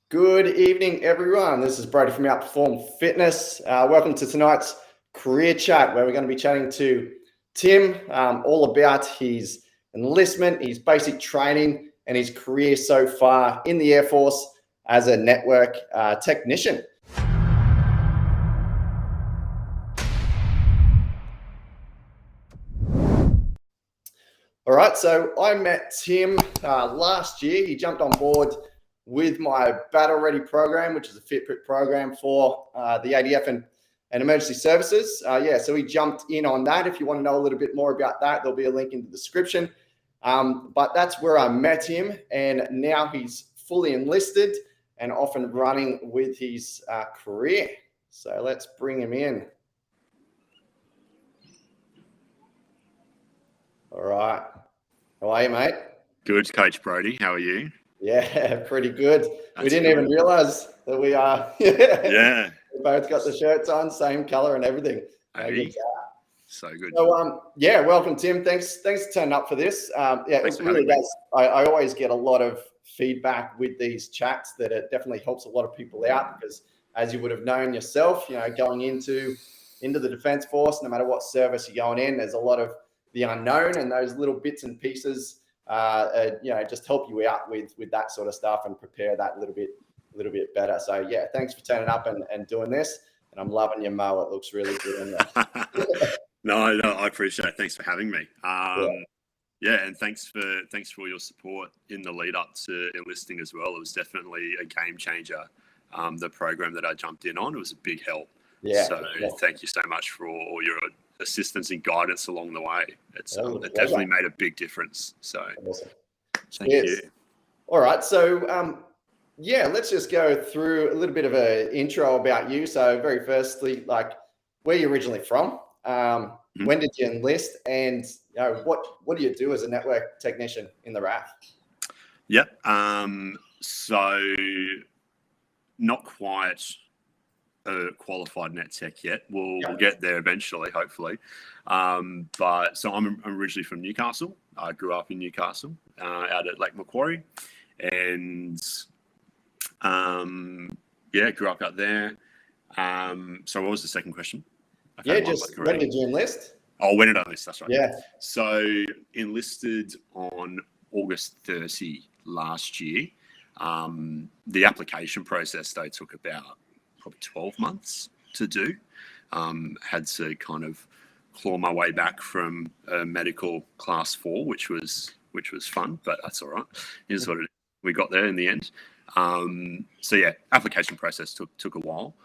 Good evening, everyone. This is Brody from Outperform Fitness. Welcome to tonight's career chat, where we're going to be chatting to Tim all about his enlistment, his basic training, and his career so far in the Air Force as a network technician. All right, so I met Tim last year. He jumped on board with my Battle Ready program, which is a Fitbit program for the ADF and emergency services. So he jumped in on that. If you want to know a little bit more about that, there'll be a link in the description. But that's where I met him, and now he's fully enlisted and off and running with his career. So let's bring him in. All right. How are you, mate? Good, Coach Brody. How are you? Yeah, pretty good. We didn't even realize that we are. Yeah. We both got the shirts on, same color and everything. So good. So, welcome, Tim. Thanks for turning up for this. Thanks it really does. I always get a lot of feedback with these chats that it definitely helps a lot of people out because, as you would have known yourself, going into the Defence Force, no matter what service you're going in, there's a lot of the unknown, and those little bits and pieces just help you out with that sort of stuff and prepare that a little bit better. So yeah, thanks for turning up and doing this. And I'm loving your mo. It looks really good. No, I appreciate it. Thanks for having me. And thanks for all your support in the lead up to enlisting as well. It was definitely a game changer. The program that I jumped in on, it was a big help. Thank you so much for all your assistance and guidance along the way. It definitely made a big difference. So awesome. Thank you. All right. So let's just go through a little bit of an intro about you. So very firstly, where are you originally from? When did you enlist? And what do you do as a network technician in the RAAF? Yep. So not quite a qualified net tech yet. We'll get there eventually, hopefully. But I'm originally from Newcastle. I grew up in Newcastle, out at Lake Macquarie, and grew up out there. So what was the second question? When did you enlist? Oh, when did I enlist? That's right. Yeah. So enlisted on August 30 last year. The application process though took about probably 12 months to do. Had to kind of claw my way back from a medical class 4, which was fun, but that's all right. Here's what we got there in the end. Application process took a while,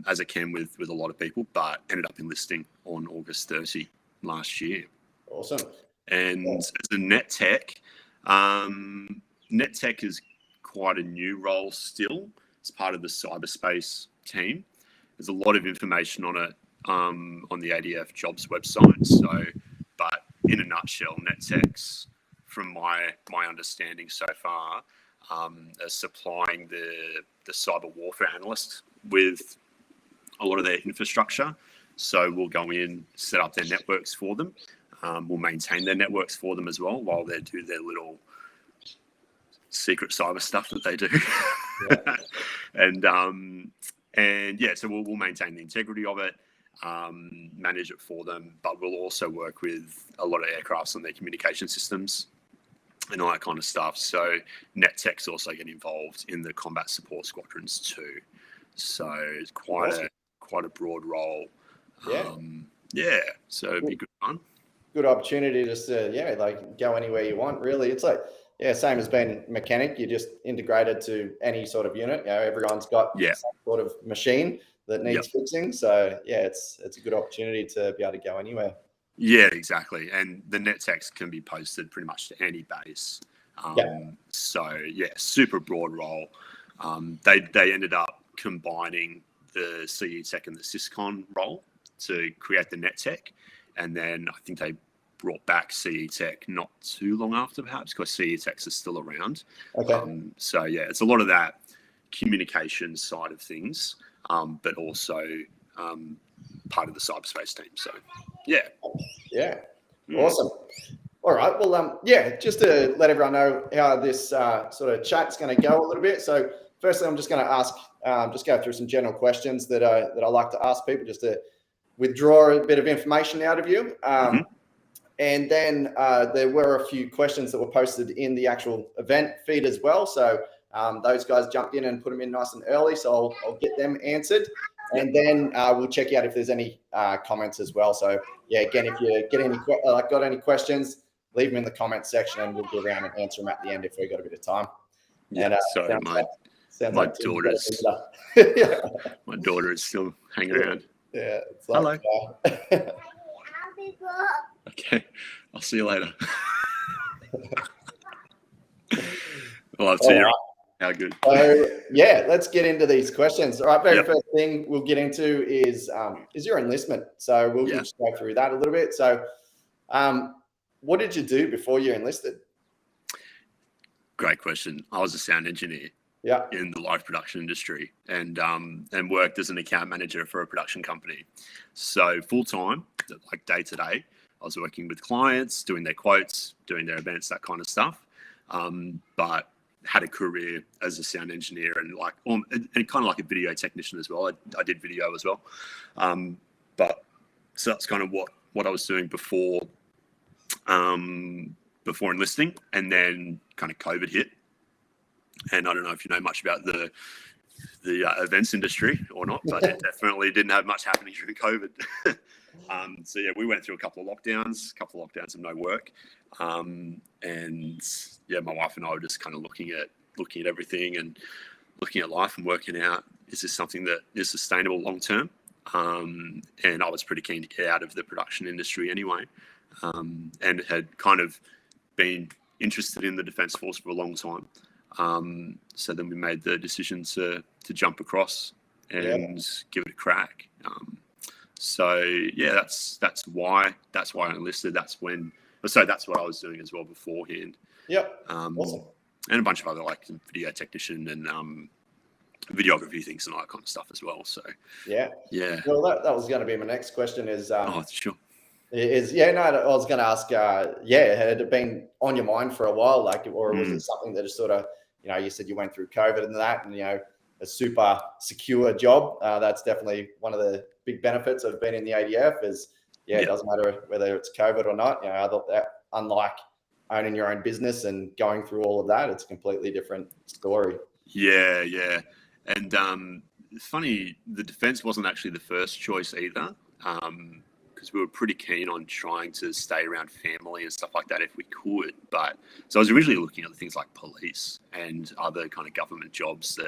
as it can with a lot of people, but ended up enlisting on August 30 last year. Awesome. And as a net tech is quite a new role still. It's part of the cyberspace team. There's a lot of information on it on the ADF jobs website. But in a nutshell, net techs, from my understanding so far, are supplying the cyber warfare analysts with a lot of their infrastructure. So we'll go in, set up their networks for them. We'll maintain their networks for them as well while they do their little secret cyber stuff that they do. So we'll maintain the integrity of it, manage it for them, but we'll also work with a lot of aircrafts on their communication systems and all that kind of stuff. So net techs also get involved in the combat support squadrons too. So it's quite a broad role. So it'd be good fun. Good opportunity just to go anywhere you want, really. It's same as being a mechanic. You're just integrated to any sort of unit. Everyone's got some sort of machine that needs fixing. So it's a good opportunity to be able to go anywhere. Yeah, exactly. And the net techs can be posted pretty much to any base. Super broad role. They ended up combining the CE Tech and the Syscon role to create the net tech. And then I think they brought back CE Tech not too long after, perhaps, because CE Techs are still around. It's a lot of that communication side of things, but also part of the cyberspace team. So, Awesome. All right. Well, just to let everyone know how this sort of chat's going to go a little bit. So firstly, I'm just going to ask, just go through some general questions that I like to ask people, just to withdraw a bit of information out of you. And then there were a few questions that were posted in the actual event feed as well. So those guys jumped in and put them in nice and early. So I'll get them answered. And then we'll check out if there's any comments as well. So yeah, again, if you get any got any questions, leave them in the comments section, and we'll go around and answer them at the end if we've got a bit of time. Yeah, And, sorry, my daughter is still hanging around. Yeah, it's like, hello. Okay, I'll see you later. I'll have to hear how good. So yeah, let's get into these questions. All right, very first thing we'll get into is your enlistment. So we'll just go through that a little bit. So what did you do before you enlisted? Great question. I was a sound engineer in the live production industry, and worked as an account manager for a production company. So full time, like day to day, I was working with clients, doing their quotes, doing their events, that kind of stuff. But had a career as a sound engineer and kind of like a video technician as well. I did video as well. But so that's kind of what I was doing before enlisting, and then kind of COVID hit. And I don't know if you know much about the events industry or not, but it definitely didn't have much happening during COVID. So yeah, we went through a couple of lockdowns of no work. And yeah, my wife and I were just kind of looking at everything and looking at life and working out, is this something that is sustainable long term? And I was pretty keen to get out of the production industry anyway, and had kind of been interested in the Defence Force for a long time. So then we made the decision to jump across and give it a crack. So yeah, that's why I enlisted. That's what I was doing as well beforehand. Awesome. And a bunch of other like video technician and videography things and all that kind of stuff as well. So yeah. Well, that was going to be my next question. Is sure. I was going to ask. Had it been on your mind for a while, like, or was it something that just sort of, you said you went through COVID and that, and a super secure job. That's definitely one of the big benefits of being in the ADF is, it doesn't matter whether it's COVID or not. Unlike owning your own business and going through all of that, it's a completely different story. Yeah. And it's funny, the defence wasn't actually the first choice either, because we were pretty keen on trying to stay around family and stuff like that if we could. But so I was originally looking at things like police and other kind of government jobs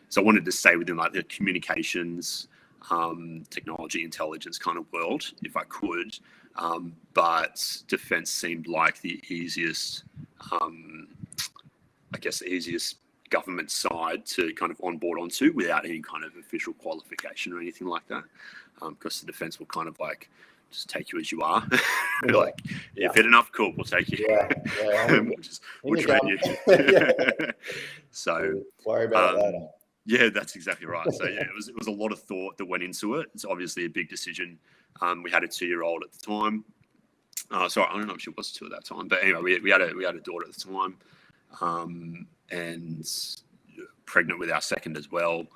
so I wanted to stay within like the communications, technology, intelligence kind of world if I could. But defence seemed like the easiest, easiest government side to kind of onboard onto without any kind of official qualification or anything like that. Because the defence will kind of like just take you as you are. Like, if fit enough, cool, we'll take you. We'll train you. So worry about that. Yeah, that's exactly right. So yeah, it was a lot of thought that went into it. It's obviously a big decision. We had a 2-year-old at the time. Sorry, I don't know if she was 2 at that time, but anyway, we had a daughter at the time, and pregnant with our second as well.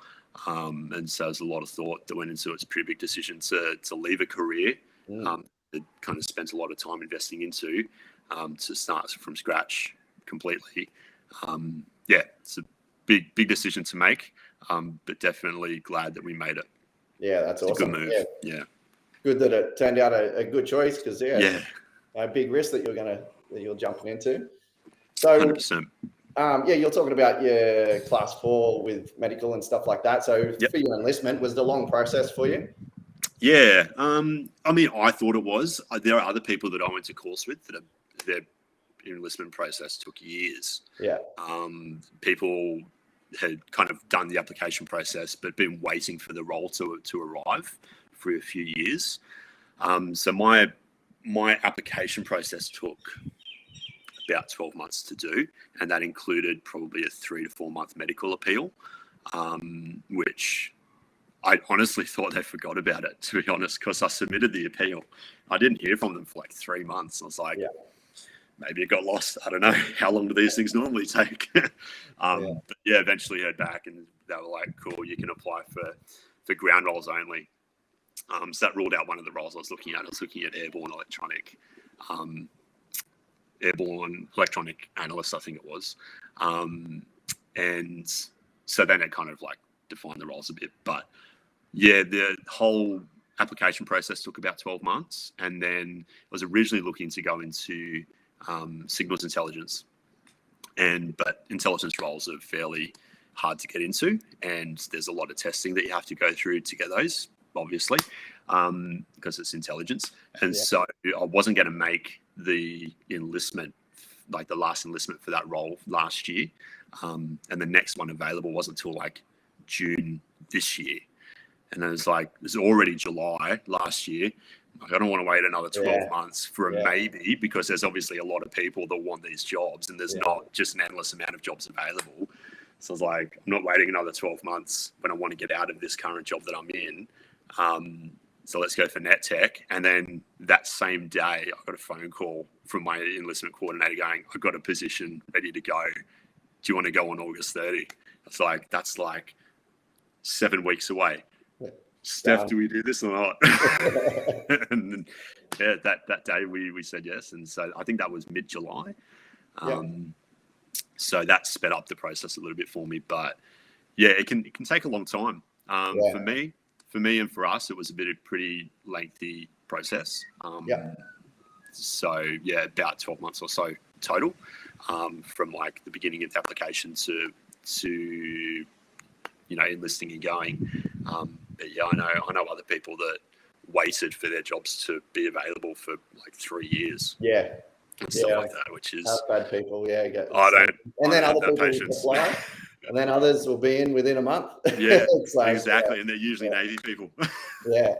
And so there's a lot of thought that went into it. It's a pretty big decision to leave a career that kind of spent a lot of time investing into, to start from scratch completely. It's a big decision to make, but definitely glad that we made it. Yeah, that's awesome. It's a good move. Yeah. Good that it turned out a good choice, because a big risk that you're jumping into. So 100%. You're talking about your class 4 with medical and stuff like that. So for your enlistment, was it a long process for you? Yeah. I mean, I thought it was. There are other people that I went to course with that their enlistment process took years. Yeah. People had kind of done the application process, but been waiting for the role to arrive for a few years. So my application process took about 12 months to do, and that included probably a 3 to 4 month medical appeal, which I honestly thought they forgot about it, to be honest, because I submitted the appeal. I didn't hear from them for like 3 months. I was like, maybe it got lost. I don't know. How long do these things normally take? But yeah, eventually heard back and they were like, cool, you can apply for ground roles only. So that ruled out one of the roles I was looking at. I was looking at airborne electronic analyst, I think it was. And so then it kind of like defined the roles a bit. But yeah, the whole application process took about 12 months. And then I was originally looking to go into signals intelligence. But intelligence roles are fairly hard to get into. And there's a lot of testing that you have to go through to get those, obviously, because it's intelligence. And so I wasn't going to make the enlistment, like the last enlistment for that role last year. And the next one available wasn't until like June this year. And then it's already July last year. Like, I don't want to wait another 12 months for a maybe, because there's obviously a lot of people that want these jobs and there's not just an endless amount of jobs available. So I was like, I'm not waiting another 12 months when I want to get out of this current job that I'm in. So let's go for net tech. And then that same day, I got a phone call from my enlistment coordinator going, I've got a position ready to go. Do you want to go on August 30? It's like, that's like 7 weeks away. Steph, do we do this or not? And then, yeah, that day we said yes. And so I think that was mid-July. So that sped up the process a little bit for me. But yeah, it can take a long time. For me and for us, it was a pretty lengthy process. So yeah, about 12 months or so total, from like the beginning of the application to enlisting and going. But yeah, I know other people that waited for their jobs to be available for like 3 years. And stuff like that, which is house bad people. And I then don't other people will apply, and then others will be in within a month. Exactly. And they're usually Navy people. That's right.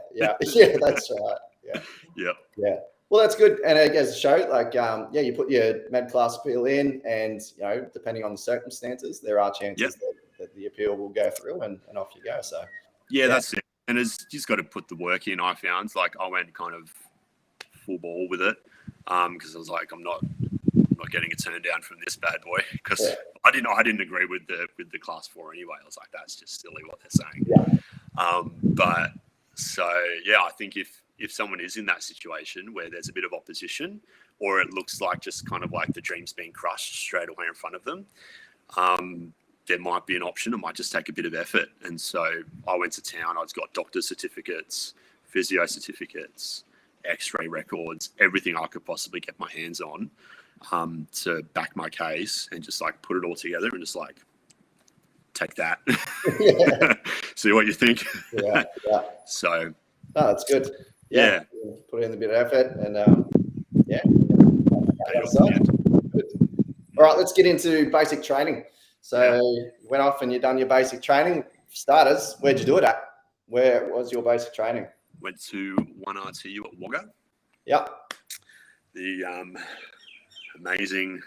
Well, that's good. And it goes to show, like, you put your med class appeal in, and depending on the circumstances, there are chances that the appeal will go through, and off you go. So that's it. And it's just got to put the work in. I found, like, I went kind of full ball with it, because I was like, I'm not getting a turn down from this bad boy, because I didn't agree with the class 4 anyway. I was like, that's just silly what they're saying. But so I think if someone is in that situation where there's a bit of opposition, or it looks like just kind of like the dream's being crushed straight away in front of them, there might be an option. It might just take a bit of effort. And so I went to town. I've got doctor's certificates, physio certificates, x-ray records, everything I could possibly get my hands on, to back my case, and just like put it all together and just like take that. See what you think. So that's good. Put in a bit of effort, and good. All right, let's get into basic training. So you went off and you done your basic training. For starters, where'd you do it at? Where was your basic training? Went to 1RTU at Wagga. The amazing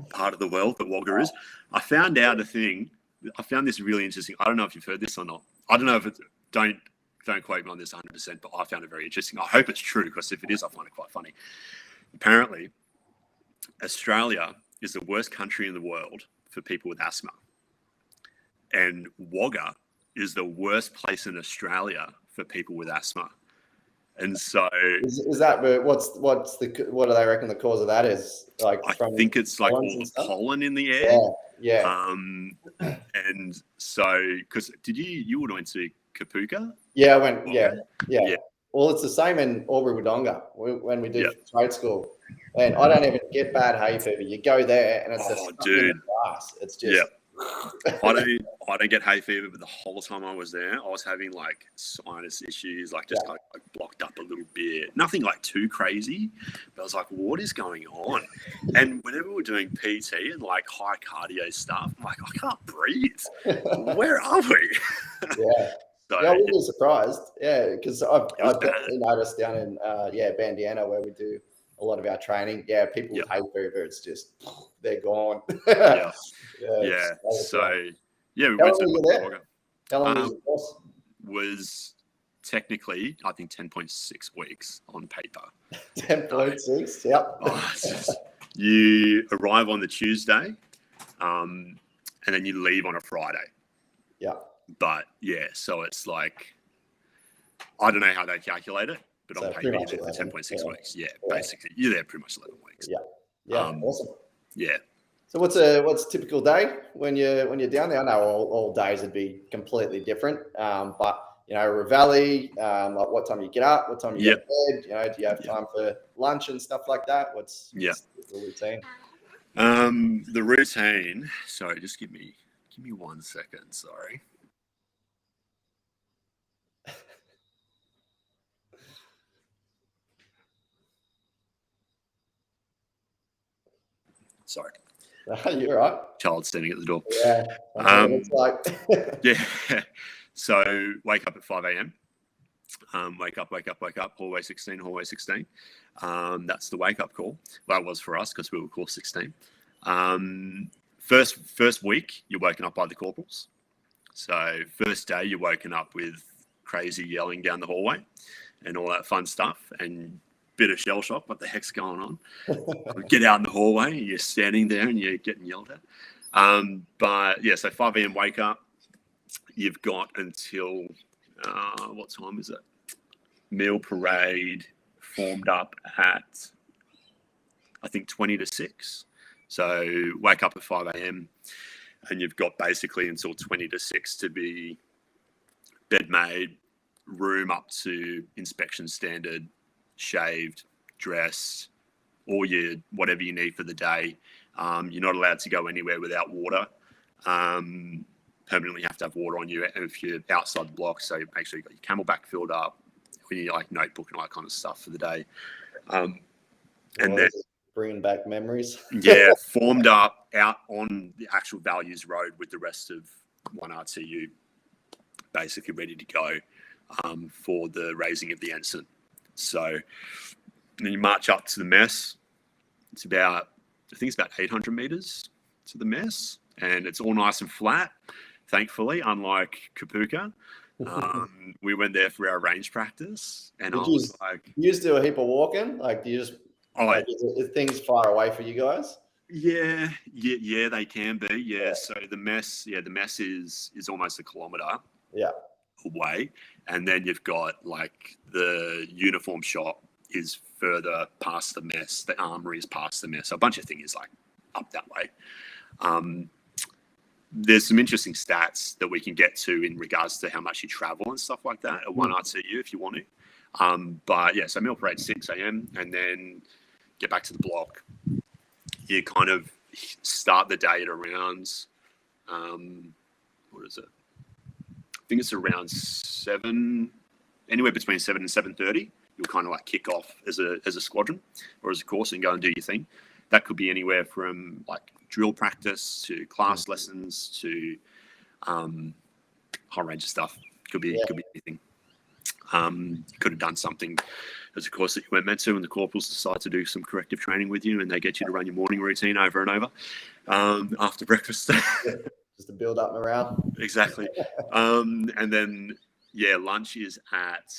part of the world that Wagga is. I found out a thing. I found this really interesting. I don't know if you've heard this or not. I don't know if it's, don't quote me on this 100%, but I found it very interesting. I hope it's true, because if it is, I find it quite funny. Apparently, Australia is the worst country in the world for people with asthma. And Wagga is the worst place in Australia for people with asthma. And so is that what do they reckon the cause of that is? Like, I think it's like all the pollen in the air. And so, because you would have went to Kapuka? I went. Yeah. Well, it's the same in Albury-Wodonga when we do trade school. And I don't even get bad hay fever. You go there and it's it's just I don't get hay fever, but the whole time I was there, I was having like sinus issues, like just like blocked up a little bit. Nothing like too crazy, but I was like, what is going on? And whenever we're doing PT and like high cardio stuff, I'm like, I can't breathe. Where are we? So, I wouldn't be surprised. Because I've definitely noticed down in Bandiana, where we do a lot of our training. People with hay fever, it's just they're gone. So we went to Wagga. How long was the course? Was technically, I think, 10.6 weeks on paper. 10.6. You arrive on the Tuesday, and then you leave on a Friday. Yeah. But yeah, so it's like, I don't know how they calculate it, but So on paper you're there for 10.6 weeks. Yeah, basically you're there pretty much 11 weeks. Yeah. Yeah. Awesome. Yeah. So what's a typical day when you're down there? I know all days would be completely different, but Ravelli, like what time you get up, what time you go to bed, do you have time for lunch and stuff like that? What's the routine? The routine. Sorry, just give me 1 second. Sorry. Sorry. You're right. Child standing at the door. Yeah. It's like. Yeah. So wake up at 5 a.m. Wake up, hallway 16. That's the wake up call. Well, that was for us because we were course 16. First week, you're woken up by the corporals. So first day, you're woken up with crazy yelling down the hallway and all that fun stuff, and bit of shell shock. What the heck's going on? Get out in the hallway, you're standing there and you're getting yelled at. But yeah, so 5 a.m. wake up. You've got until what time is it? Meal parade formed up at, I think, 20 to 6. So wake up at 5 a.m. and you've got basically until 20 to 6 to be bed made, room up to inspection standard, shaved, dressed, all your whatever you need for the day. You're not allowed to go anywhere without water. Permanently have to have water on you if you're outside the block. So make sure you've got your Camelback filled up, when you like notebook and all that kind of stuff for the day. And then bringing back memories. Yeah, formed up out on the actual Values Road with the rest of 1RTU, basically ready to go for the raising of the ensign. So then you march up to the mess. It's about 800 meters to the mess, and it's all nice and flat, thankfully, unlike Kapuka. We went there for our range practice, and I was like, you just do a heap of walking? Like, do you just, is things far away for you guys? Yeah, they can be. Yeah. So the mess is almost a kilometer away. And then you've got like the uniform shop is further past the mess. The armory is past the mess. So a bunch of things like up that way. There's some interesting stats that we can get to in regards to how much you travel and stuff like that at 1RTU if you want to. But yeah, so meal parade 6 a.m. and then get back to the block. You kind of start the day at around, what is it? I think it's around 7, anywhere between 7 and 7:30. You'll kind of like kick off as a squadron or as a course and go and do your thing. That could be anywhere from like drill practice to class lessons to whole range of stuff. Could be anything. You could have done something as a course that you weren't meant to, and the corporals decide to do some corrective training with you, and they get you to run your morning routine over and over after breakfast. Just to build up morale. Exactly. And then lunch is at,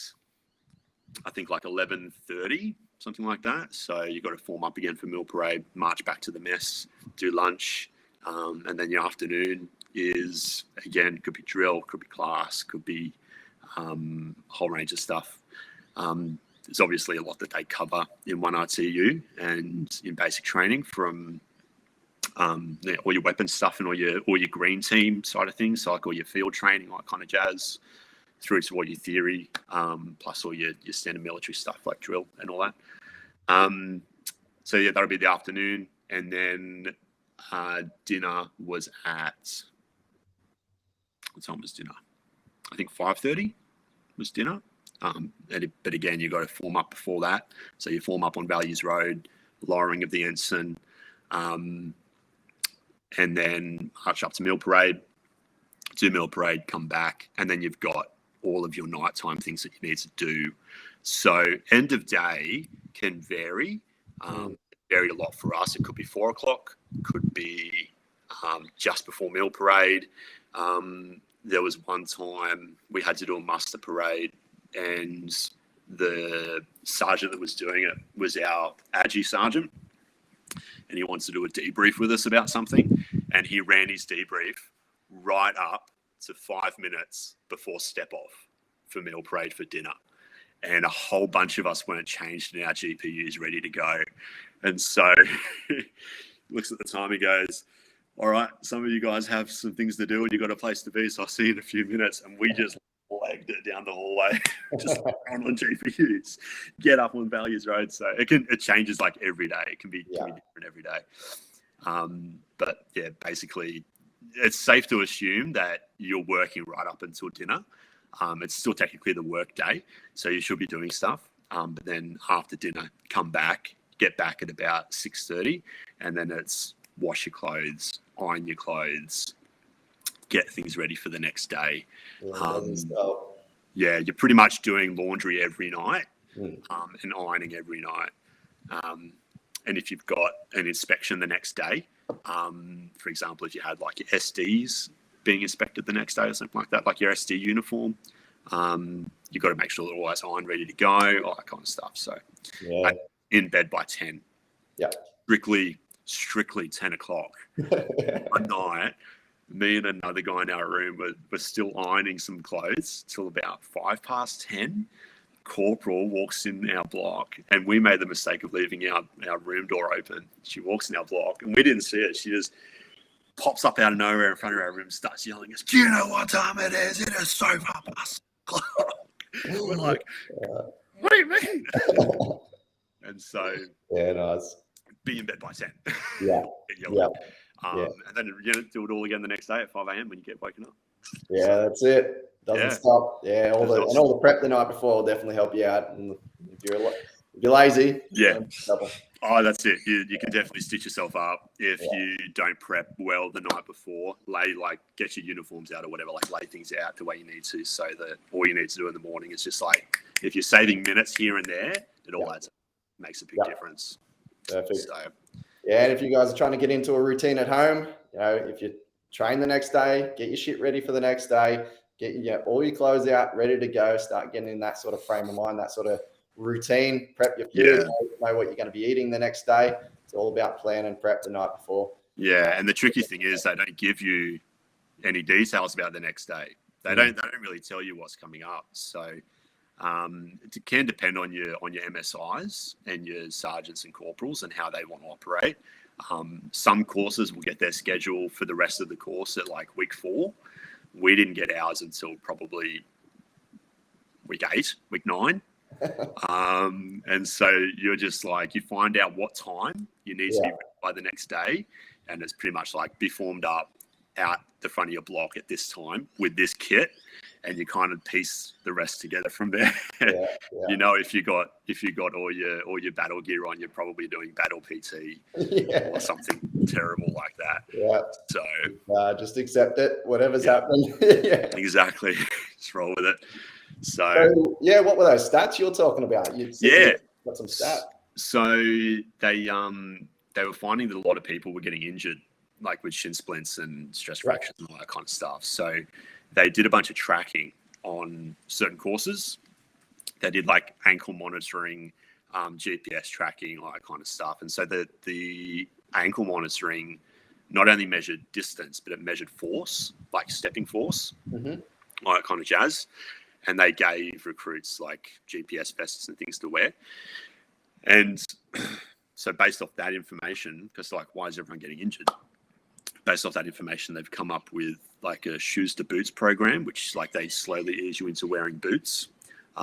I think, like 11:30, something like that. So you've got to form up again for meal parade, march back to the mess, do lunch, and then your afternoon is, again, could be drill, could be class, could be a whole range of stuff. There's obviously a lot that they cover in 1RTU and in basic training, from all your weapons stuff and all your green team side of things, so like all your field training, all that kind of jazz, through to all your theory, plus all your standard military stuff like drill and all that. So yeah, that'll be the afternoon, and then dinner was at, what time was dinner? I think 5:30 was dinner. But again, you've got to form up before that. So you form up on Values Road, lowering of the ensign, and then march up to meal parade, do meal parade, come back, and then you've got all of your nighttime things that you need to do. So end of day can vary. Varied a lot for us. It could be 4 o'clock, could be just before meal parade. There was one time we had to do a muster parade, and the sergeant that was doing it was our AGI sergeant. and he wants to do a debrief with us about something. And he ran his debrief right up to 5 minutes before step off for meal parade for dinner. And a whole bunch of us weren't changed and our GPUs ready to go. And so he looks at the time and goes, all right, some of you guys have some things to do and you've got a place to be, so I'll see you in a few minutes. And we just legged it down the hallway, just on GPUs, get up on Values Road. So it changes like every day. It can be different every day. But yeah, basically, it's safe to assume that you're working right up until dinner. It's still technically the work day, so you should be doing stuff. But then after dinner, come back, get back at about 6:30, and then it's wash your clothes, iron your clothes, get things ready for the next day. Yeah, you're pretty much doing laundry every night and ironing every night. And if you've got an inspection the next day, for example, if you had like your SDs being inspected the next day or something like that, like your SD uniform, you've got to make sure that all that's ironed, ready to go, all that kind of stuff. So in bed by 10. Yeah. Strictly 10 o'clock one night. Me and another guy in our room were still ironing some clothes till about 10:05. Corporal walks in our block, and we made the mistake of leaving our room door open. She walks in our block, and we didn't see it. She just pops up out of nowhere in front of our room, starts yelling, "Do you know what time it is? It is so past o'clock." We're like, "What do you mean?" And so, nice. Be in bed by 10. And then do it all again the next day at 5 a.m. when you get woken up. Yeah, that's it. Doesn't stop. Yeah, all the prep the night before will definitely help you out. And if you're lazy, that's it. You can definitely stitch yourself up if you don't prep well the night before. Get your uniforms out or whatever, lay things out the way you need to, so that all you need to do in the morning is just if you're saving minutes here and there, it all adds up. Makes a big difference. Perfect. So, and if you guys are trying to get into a routine at home, if you train the next day, get your shit ready for the next day, get all your clothes out, ready to go, start getting in that sort of frame of mind, that sort of routine, prep your food, know what you're going to be eating the next day. It's all about plan and prep the night before. Yeah, and the tricky thing is they don't give you any details about the next day. They don't really tell you what's coming up. So it can depend on your MSIs and your sergeants and corporals and how they want to operate. Some courses will get their schedule for the rest of the course at week 4. We didn't get ours until probably week 8, week 9. And so you're just you find out what time you need to be ready by the next day, and it's pretty much be formed up out the front of your block at this time with this kit, and you kind of piece the rest together from there. If you got all your battle gear on, you're probably doing battle PT or something terrible like that. Yeah. So just accept it, whatever's happening. Exactly. Just roll with it. So what were those stats you're talking about? You got some stats. So they were finding that a lot of people were getting injured, with shin splints and stress fractures and all that kind of stuff. So they did a bunch of tracking on certain courses. They did ankle monitoring, GPS tracking, all that kind of stuff. And so the ankle monitoring not only measured distance, but it measured force, stepping force, all that kind of jazz. And they gave recruits GPS vests and things to wear. And so based off that information, because why is everyone getting injured? Based off that information, they've come up with a shoes to boots program, which they slowly ease you into wearing boots,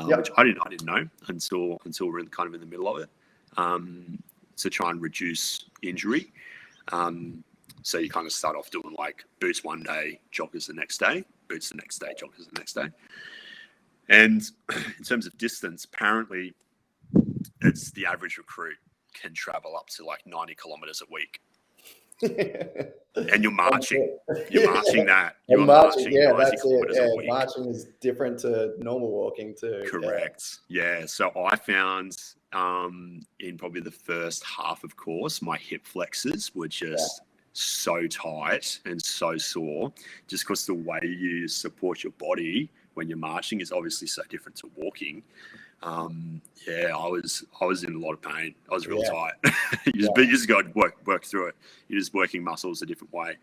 which I didn't know until we're kind of in the middle of it, to try and reduce injury. So you kind of start off doing boots one day, joggers the next day, boots the next day, joggers the next day. And in terms of distance, apparently it's the average recruit can travel up to 90 kilometers a week. And you're marching. You're marching that. You're marching 90 kilometers a week. Marching is different to normal walking too. Correct. Yeah. So I found in probably the first half of course, my hip flexors were just so tight and so sore, just because the way you support your body when you're marching is obviously so different to walking. Yeah, I was in a lot of pain. I was real tight. you just got to work through it. You're just working muscles a different way,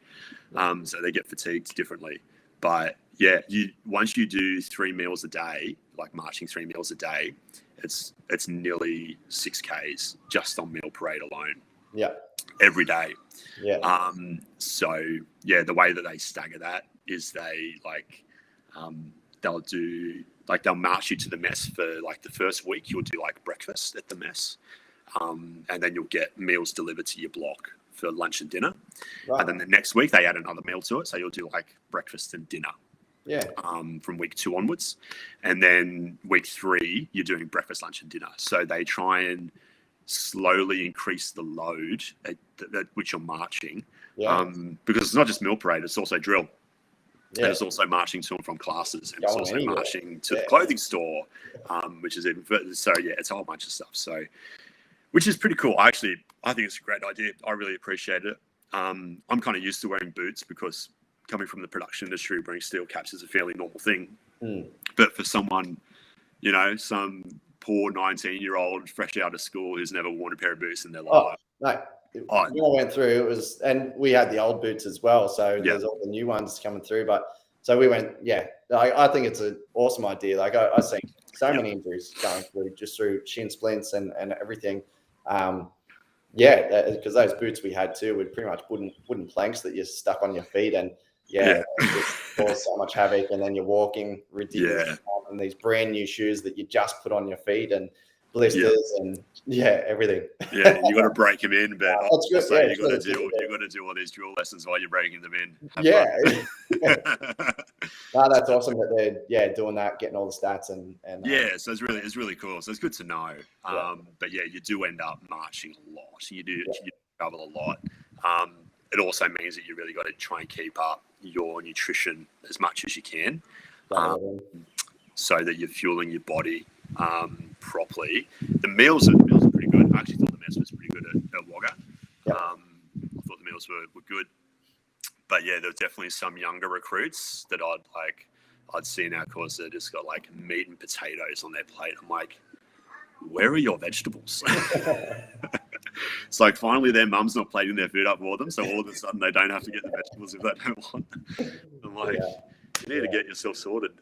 so they get fatigued differently. But yeah, once you do 3 meals a day, like marching 3 meals a day, it's nearly 6 Ks just on meal parade alone. Yeah, every day. Yeah. So yeah, the way that they stagger that is they'll march you to the mess for like the first week. You'll do like breakfast at the mess, and then you'll get meals delivered to your block for lunch and dinner. Right. And then the next week they add another meal to it, so you'll do like breakfast and dinner. Yeah. From week 2 onwards, and then week 3 you're doing breakfast, lunch, and dinner. So they try and slowly increase the load at which you're marching, because it's not just meal parade; it's also drill. Yeah. And it's also marching to and from classes, and it's also marching to the clothing store, which is even further. So yeah, it's a whole bunch of stuff. So, which is pretty cool. I think it's a great idea. I really appreciate it. I'm kind of used to wearing boots because coming from the production industry, wearing steel caps is a fairly normal thing. But for someone, some poor 19-year-old fresh out of school who's never worn a pair of boots in their life. When I went through, it was, and we had the old boots as well. So there's all the new ones coming through. But so we went, I think it's an awesome idea. Like I've seen so many injuries going through just through shin splints and everything. Because those boots we had too were pretty much wooden planks that you're stuck on your feet, and it just cause so much havoc. And then you're walking ridiculous on these brand new shoes that you just put on your feet, and blisters and everything. Yeah, you got to break them in, but also you got to do all these drill lessons while you're breaking them in. No, that's awesome that they're doing that, getting all the stats and so it's really cool. So it's good to know. But yeah, you do end up marching a lot. You travel a lot. It also means that you really got to try and keep up your nutrition as much as you can, so that you're fueling your body properly. The meals are pretty good. I actually thought the mess was pretty good at Wagga. I thought the meals were good. But yeah, there were definitely some younger recruits that I'd see in our course that just got like meat and potatoes on their plate. I'm like, where are your vegetables? It's like finally their mum's not plating their food up for them, so all of a sudden they don't have to get the vegetables if they don't want. I'm like, you need to get yourself sorted.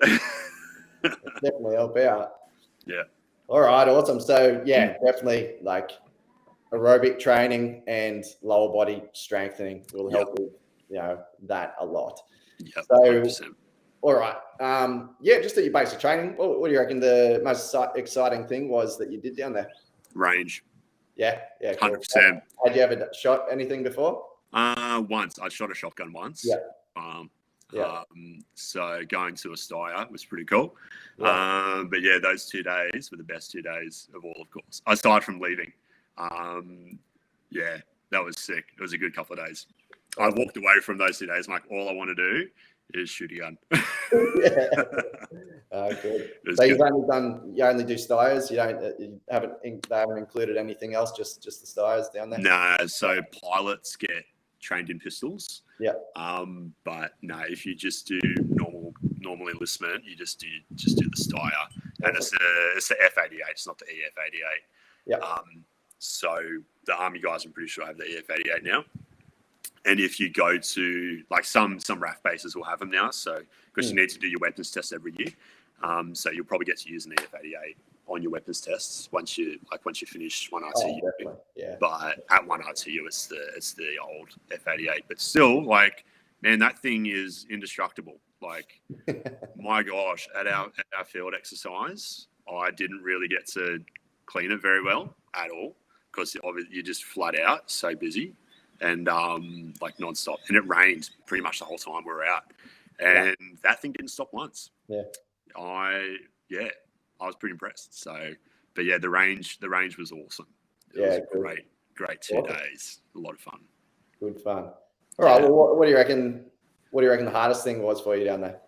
Definitely help out. Yeah. All right, awesome. So definitely like aerobic training and lower body strengthening will help with that a lot. Yeah. So 100%. All right. Just at your basic training, what do you reckon the most exciting thing was that you did down there? Range. Yeah. Cool. 100%. Had you ever shot anything before? Once. I shot a shotgun once. Yeah. So going to Astaya was pretty cool. But yeah, those 2 days were the best 2 days of all, of course. Aside from leaving. That was sick. It was a good couple of days. I walked away from those 2 days. I'm like, all I want to do is shoot a gun. Good. So you only do Styres. They haven't included anything else. Just the Styres down there. No. So pilots get trained in pistols. Yeah. But no, if you just do normal enlistment, you just do the Steyr, and it's the F88. It's not the EF88. Yeah. So the Army guys, I'm pretty sure, have the EF88 now. And if you go to like some RAAF bases will have them now, so because you need to do your weapons test every year, so you'll probably get to use an EF88 on your weapons tests once you finish one RTU. But at one RTU, it's the old F88. But still, like, man, that thing is indestructible. Like, my gosh, at our field exercise, I didn't really get to clean it very well at all because you're just flat out, so busy. And like nonstop, and it rained pretty much the whole time we were out, and that thing didn't stop once. I was pretty impressed. So, but yeah, the range was awesome. It was a great 2 days. A lot of fun. Good fun. All right. Well, what do you reckon? What do you reckon the hardest thing was for you down there?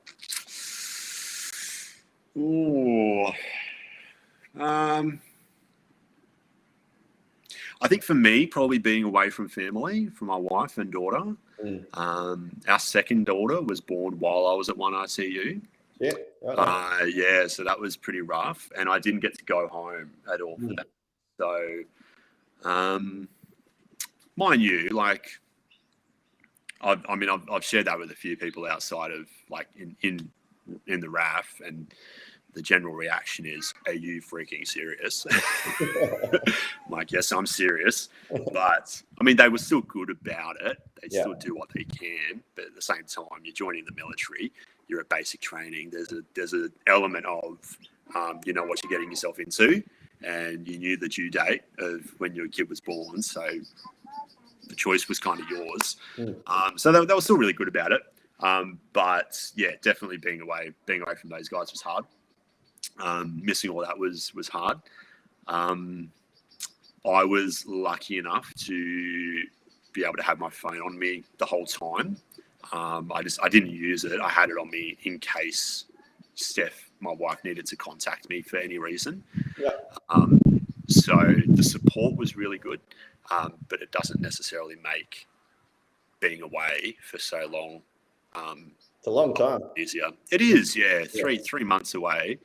I think for me, probably being away from family, from my wife and daughter. Our second daughter was born while I was at 1RTU. Yeah. Right. Yeah, so that was pretty rough, and I didn't get to go home at all for that. So, mind you, like, I've shared that with a few people outside of like in the RAAF, and the general reaction is, "Are you freaking serious?" I'm like, yes, I'm serious, but I mean, they were still good about it. They still do what they can, but at the same time, you're joining the military. You're at basic training. There's an element of you know what you're getting yourself into, and you knew the due date of when your kid was born, so the choice was kind of yours. So they were still really good about it. But yeah, definitely being away from those guys was hard. Missing all that was hard. I was lucky enough to be able to have my phone on me the whole time. I didn't use it. I had it on me in case Steph, my wife, needed to contact me for any reason. So the support was really good, but it doesn't necessarily make being away for so long. It's a long time. Easier. It is, yeah. 3 months away.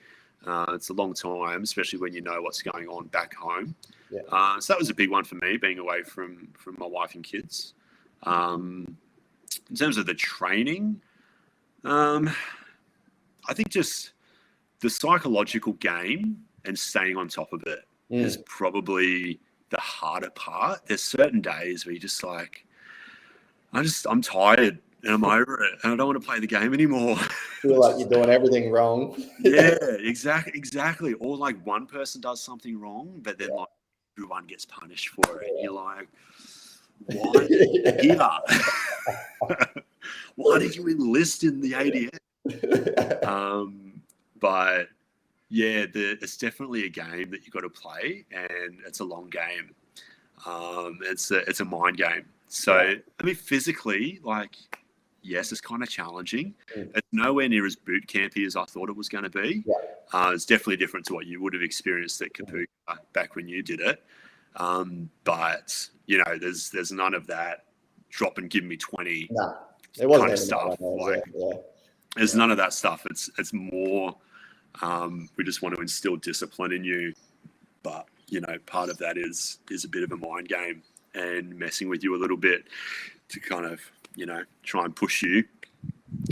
It's a long time, especially when you know what's going on back home. So that was a big one for me, being away from my wife and kids. In terms of the training, I think just the psychological game and staying on top of it is probably the harder part. There's certain days where you're just like, I'm tired and I'm over it and I don't want to play the game anymore. Feel like you're doing everything wrong. Yeah, exactly. Or like one person does something wrong, but then like everyone gets punished for it. And you're like, why here? Why did you enlist in the ADF? But yeah, it's definitely a game that you got to play, and it's a long game. It's a mind game. So I mean, physically, like, yes, it's kind of challenging. It's nowhere near as boot campy as I thought it was going to be. It's definitely different to what you would have experienced at Kapooka back when you did it. But you know, there's none of that drop and give me 20 kind of stuff. There's none of that stuff. It's more we just want to instill discipline in you. But you know, part of that is a bit of a mind game and messing with you a little bit to kind of, you know, try and push you,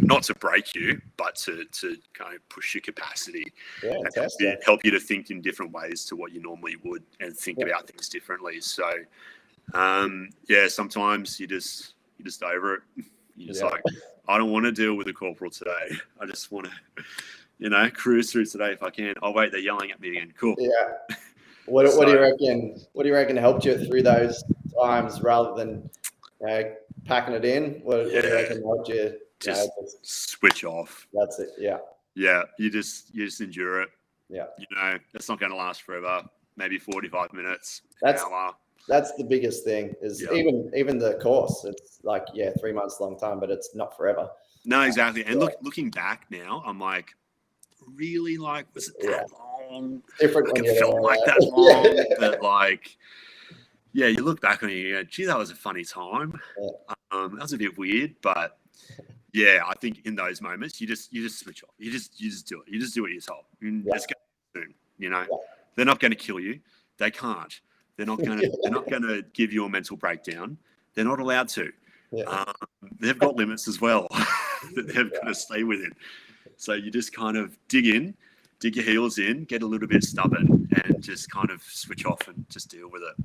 not to break you, but to kind of push your capacity and help you to think in different ways to what you normally would and think about things differently. So, sometimes you just over it. You're just like, I don't want to deal with a corporal today. I just want to, you know, cruise through today if I can. Oh wait, they're yelling at me again. Cool. Yeah. What do you reckon? What do you reckon helped you through those times rather than packing it in? What do you reckon helped you? Just switch off. That's it. Yeah. Yeah. You just endure it. Yeah. You know, it's not going to last forever. Maybe 45 minutes. That's the biggest thing. Is even the course. It's like 3 months, long time, but it's not forever. No, exactly. And looking back now, I'm like, really, like, was it that long? Different. Like, it felt like that long, but like, you look back on it, you go, gee, that was a funny time. That was a bit weird, but I think in those moments, you just switch off. You just do it. You just do what you're told. It's going to soon. You know, they're not going to kill you. They can't. They're not going to give you a mental breakdown. They're not allowed to. They've got limits as well that they've got to stay within. So you just kind of dig your heels in, get a little bit stubborn, and just kind of switch off and just deal with it.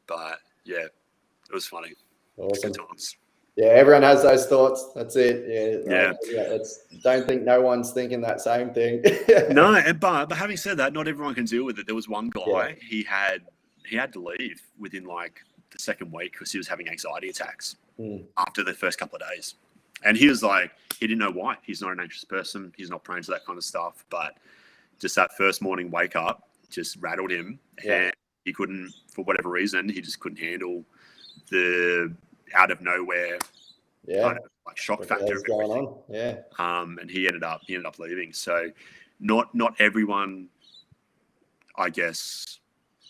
But it was funny. Awesome. Good times. Yeah, everyone has those thoughts. That's it. Don't think no one's thinking that same thing. No, but having said that, not everyone can deal with it. There was one guy, he had to leave within like the second week because he was having anxiety attacks after the first couple of days. And he was like, he didn't know why. He's not an anxious person. He's not prone to that kind of stuff. But just that first morning wake up just rattled him. And he couldn't, for whatever reason, he just couldn't handle the out of nowhere kind of like shock factor of everything. And he ended up leaving. So not everyone, I guess,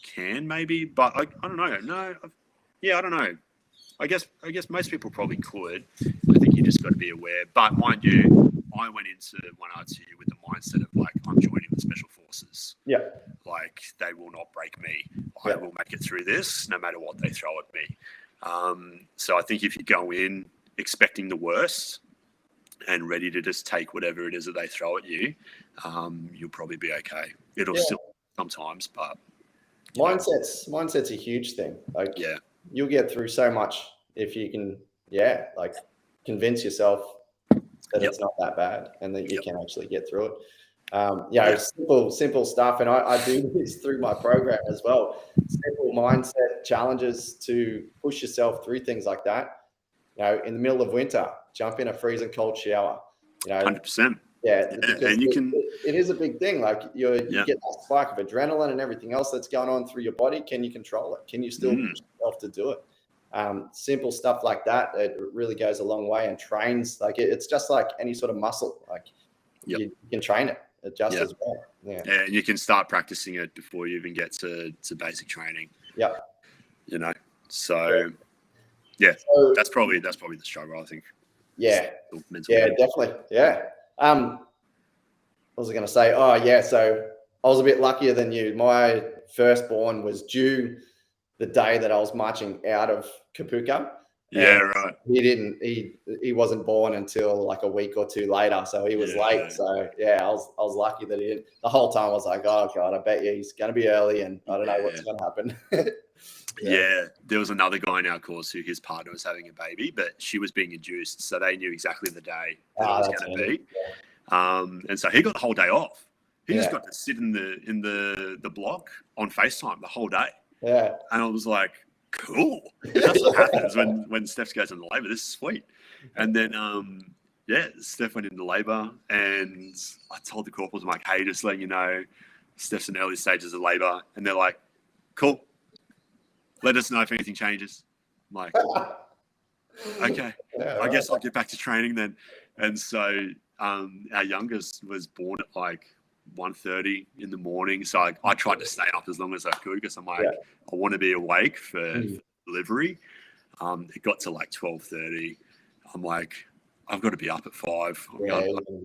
can maybe, but I don't know. No, I don't know. I guess most people probably could. I think you just got to be aware. But mind you, I went into 1RT with the mindset of like, I'm joining the Special Forces. Yeah. Like, they will not break me. Yeah. I will make it through this no matter what they throw at me. So I think if you go in expecting the worst and ready to just take whatever it is that they throw at you, you'll probably be okay. It'll still sometimes, but mindset's a huge thing. Like, you'll get through so much if you can, like, convince yourself that it's not that bad and that you can actually get through it. Simple stuff. And I do this through my program as well. Simple mindset challenges to push yourself through things like that. In the middle of winter, jump in a freezing cold shower. 100%. And you can. It is a big thing. Like you get that spike of adrenaline and everything else that's going on through your body. Can you control it? Can you still push yourself to do it? Simple stuff like that. It really goes a long way and trains. Like it's just like any sort of muscle. Like you can train it just as well. Yeah, and you can start practicing it before you even get to basic training. Yeah, So that's probably the struggle, I think. Yeah, definitely. Yeah. What was I going to say? So I was a bit luckier than you. My firstborn was due the day that I was marching out of Kapuka. Yeah, right. He wasn't born until like a week or two later, so he was late. So I was lucky that he didn't. The whole time I was like, oh God, I bet you he's going to be early, and I don't know what's going to happen. There was another guy in our course who his partner was having a baby, but she was being induced, so they knew exactly the day that it was going to be. And so he got the whole day off. He just got to sit in the block on FaceTime the whole day. Yeah, and I was like, cool. That's what happens when Steph goes into labour. This is sweet. And then Steph went into labour, and I told the corporals, I'm like, hey, just letting you know, Steph's in early stages of labour, and they're like, cool. Let us know if anything changes. I'm like, okay, I guess I'll get back to training then. And so our youngest was born at like 1:30 in the morning. So I tried to stay up as long as I could because I'm like, I want to be awake for delivery. It got to like 12:30. I'm like, I've got to be up at 5.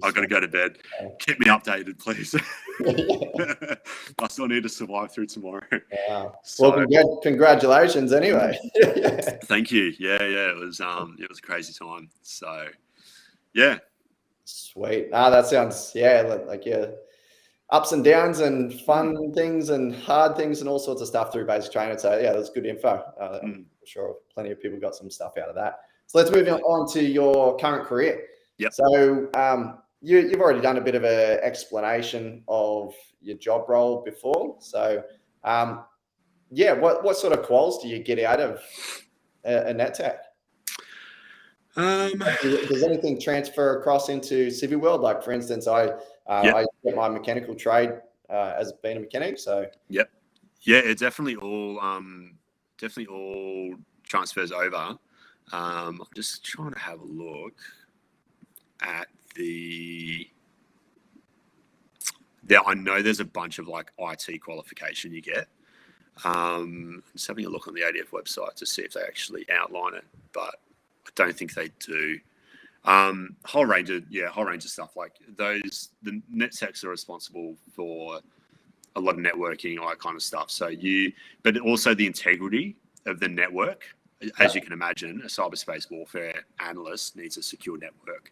I've got to go to bed. Keep me updated, please. I still need to survive through tomorrow. Wow. So, well, congratulations anyway. Thank you. It was a crazy time. So, yeah. Sweet. That sounds like ups and downs and fun things and hard things and all sorts of stuff through basic training. So that's good info. I'm sure plenty of people got some stuff out of that. So let's move on to your current career. Yep. So you've already done a bit of an explanation of your job role before. So what sort of quals do you get out of a net tech? Does anything transfer across into civvy world? Like for instance, I get my mechanical trade as being a mechanic. So it definitely all transfers over. I'm just trying to have a look at I know there's a bunch of like IT qualification you get. I'm just having a look on the ADF website to see if they actually outline it, but I don't think they do. Whole range of stuff like those. The net techs are responsible for a lot of networking, all that kind of stuff. But also the integrity of the network. As you can imagine, a cyberspace warfare analyst needs a secure network.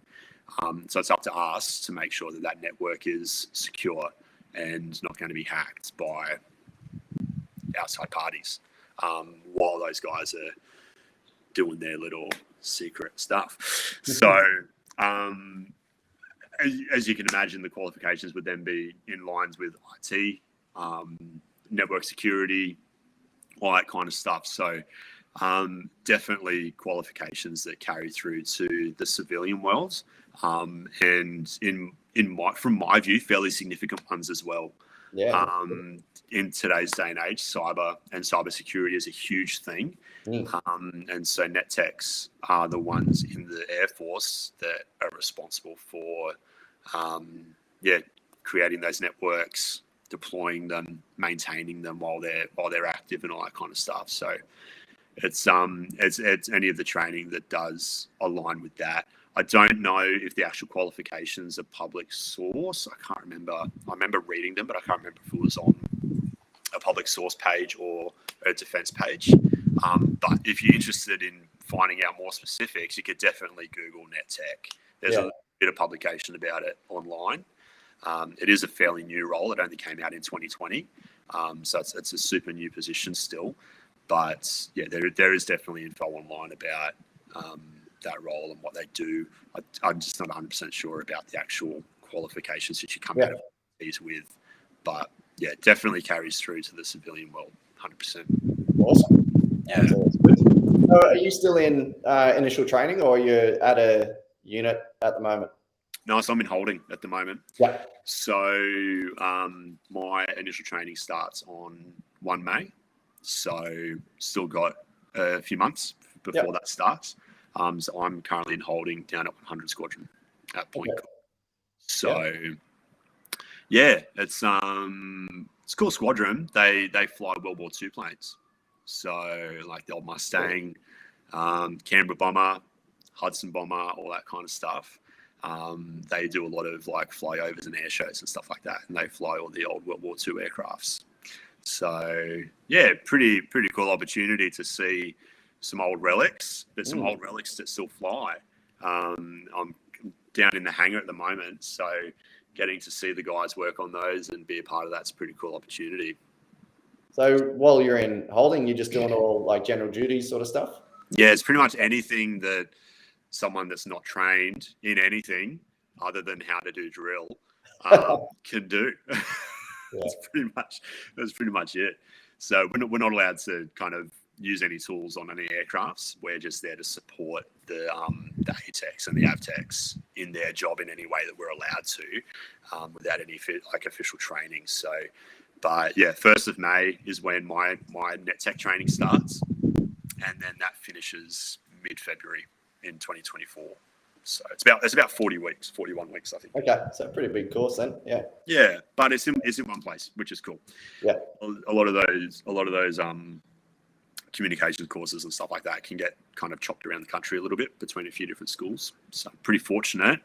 So it's up to us to make sure that network is secure and not going to be hacked by outside parties while those guys are doing their little secret stuff. So as you can imagine, the qualifications would then be in lines with IT, network security, all that kind of stuff. So definitely qualifications that carry through to the civilian world, and from my view, fairly significant ones as well. In today's day and age, cyber and cybersecurity is a huge thing. And so net techs are the ones in the Air Force that are responsible for creating those networks, deploying them, maintaining them while they're active and all that kind of stuff. So it's any of the training that does align with that. I don't know if the actual qualifications are public source. I can't remember. I remember reading them, but I can't remember if it was on a public source page or a defence page. But if you're interested in finding out more specifics, you could definitely Google NetTech. There's a bit of publication about it online. It is a fairly new role. It only came out in 2020. So it's a super new position still. But yeah, there is definitely info online about that role and what they do. I'm just not 100% sure about the actual qualifications that you come out of these with. But yeah, it definitely carries through to the civilian world, 100%. Awesome. Yeah. That's good. So are you still in initial training, or are you at a unit at the moment? No, so I'm in holding at the moment. Yeah. So my initial training starts on 1 May. So still got a few months before that starts. So I'm currently in holding down at 100 Squadron at Point Cook. So it's a cool squadron. They fly World War II planes. So like the old Mustang, Canberra bomber, Hudson bomber, all that kind of stuff. They do a lot of like flyovers and air shows and stuff like that, and they fly all the old World War II aircrafts. So yeah, pretty cool opportunity to see some old relics. There's some old relics that still fly. I'm down in the hangar at the moment, so getting to see the guys work on those and be a part of that's a pretty cool opportunity. So while you're in holding, you're just doing all like general duties sort of stuff? Yeah, it's pretty much anything that someone that's not trained in anything other than how to do drill can do. That's pretty much it. So we're not allowed to kind of use any tools on any aircrafts. We're just there to support the ATEX and the AVTEX in their job in any way that we're allowed to, without any official training. So, but yeah, 1st of May is when my NetTech training starts, and then that finishes mid-February in 2024. So it's about 41 weeks, I think. Okay, so a pretty big course then. Yeah. Yeah, but it's in one place, which is cool. Yeah. A lot of those communications courses and stuff like that can get kind of chopped around the country a little bit between a few different schools. So I'm pretty fortunate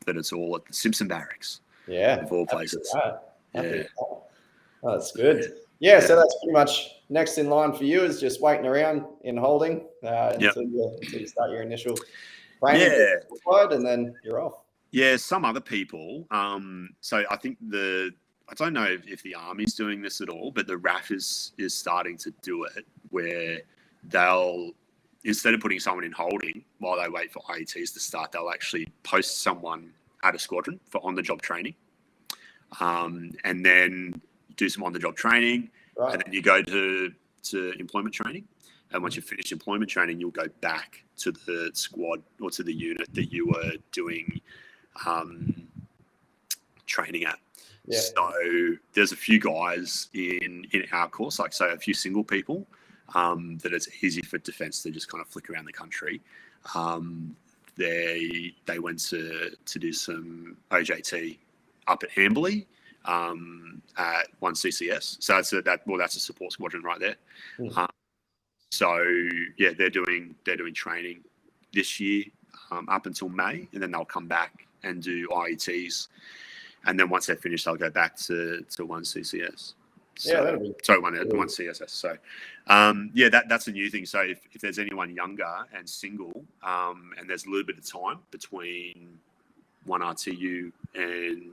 that it's all at the Simpson Barracks. Yeah. Of all places. Yeah. Oh, that's good. Yeah, so that's pretty much next in line for you is just waiting around in holding until you start your initial training, and then you're off. Yeah, some other people. So I think I don't know if the Army's doing this at all, but the RAAF is starting to do it, where they'll, instead of putting someone in holding while they wait for IETs to start, they'll actually post someone at a squadron for on-the-job training, and then do some on-the-job training, and then you go to employment training. And once you finish employment training, you'll go back to the squad or to the unit that you were doing training at. Yeah. So there's a few guys in our course, like say a few single people, that it's easy for defence to just kind of flick around the country. They went to do some OJT up at Amberley at 1CCS. So that's a support squadron right there. So yeah, they're doing training this year up until May, and then they'll come back and do IETs, and then once they're finished, they'll go back to 1CCS. So, that'll be one CSS. So that's a new thing. So if there's anyone younger and single, and there's a little bit of time between one RTU and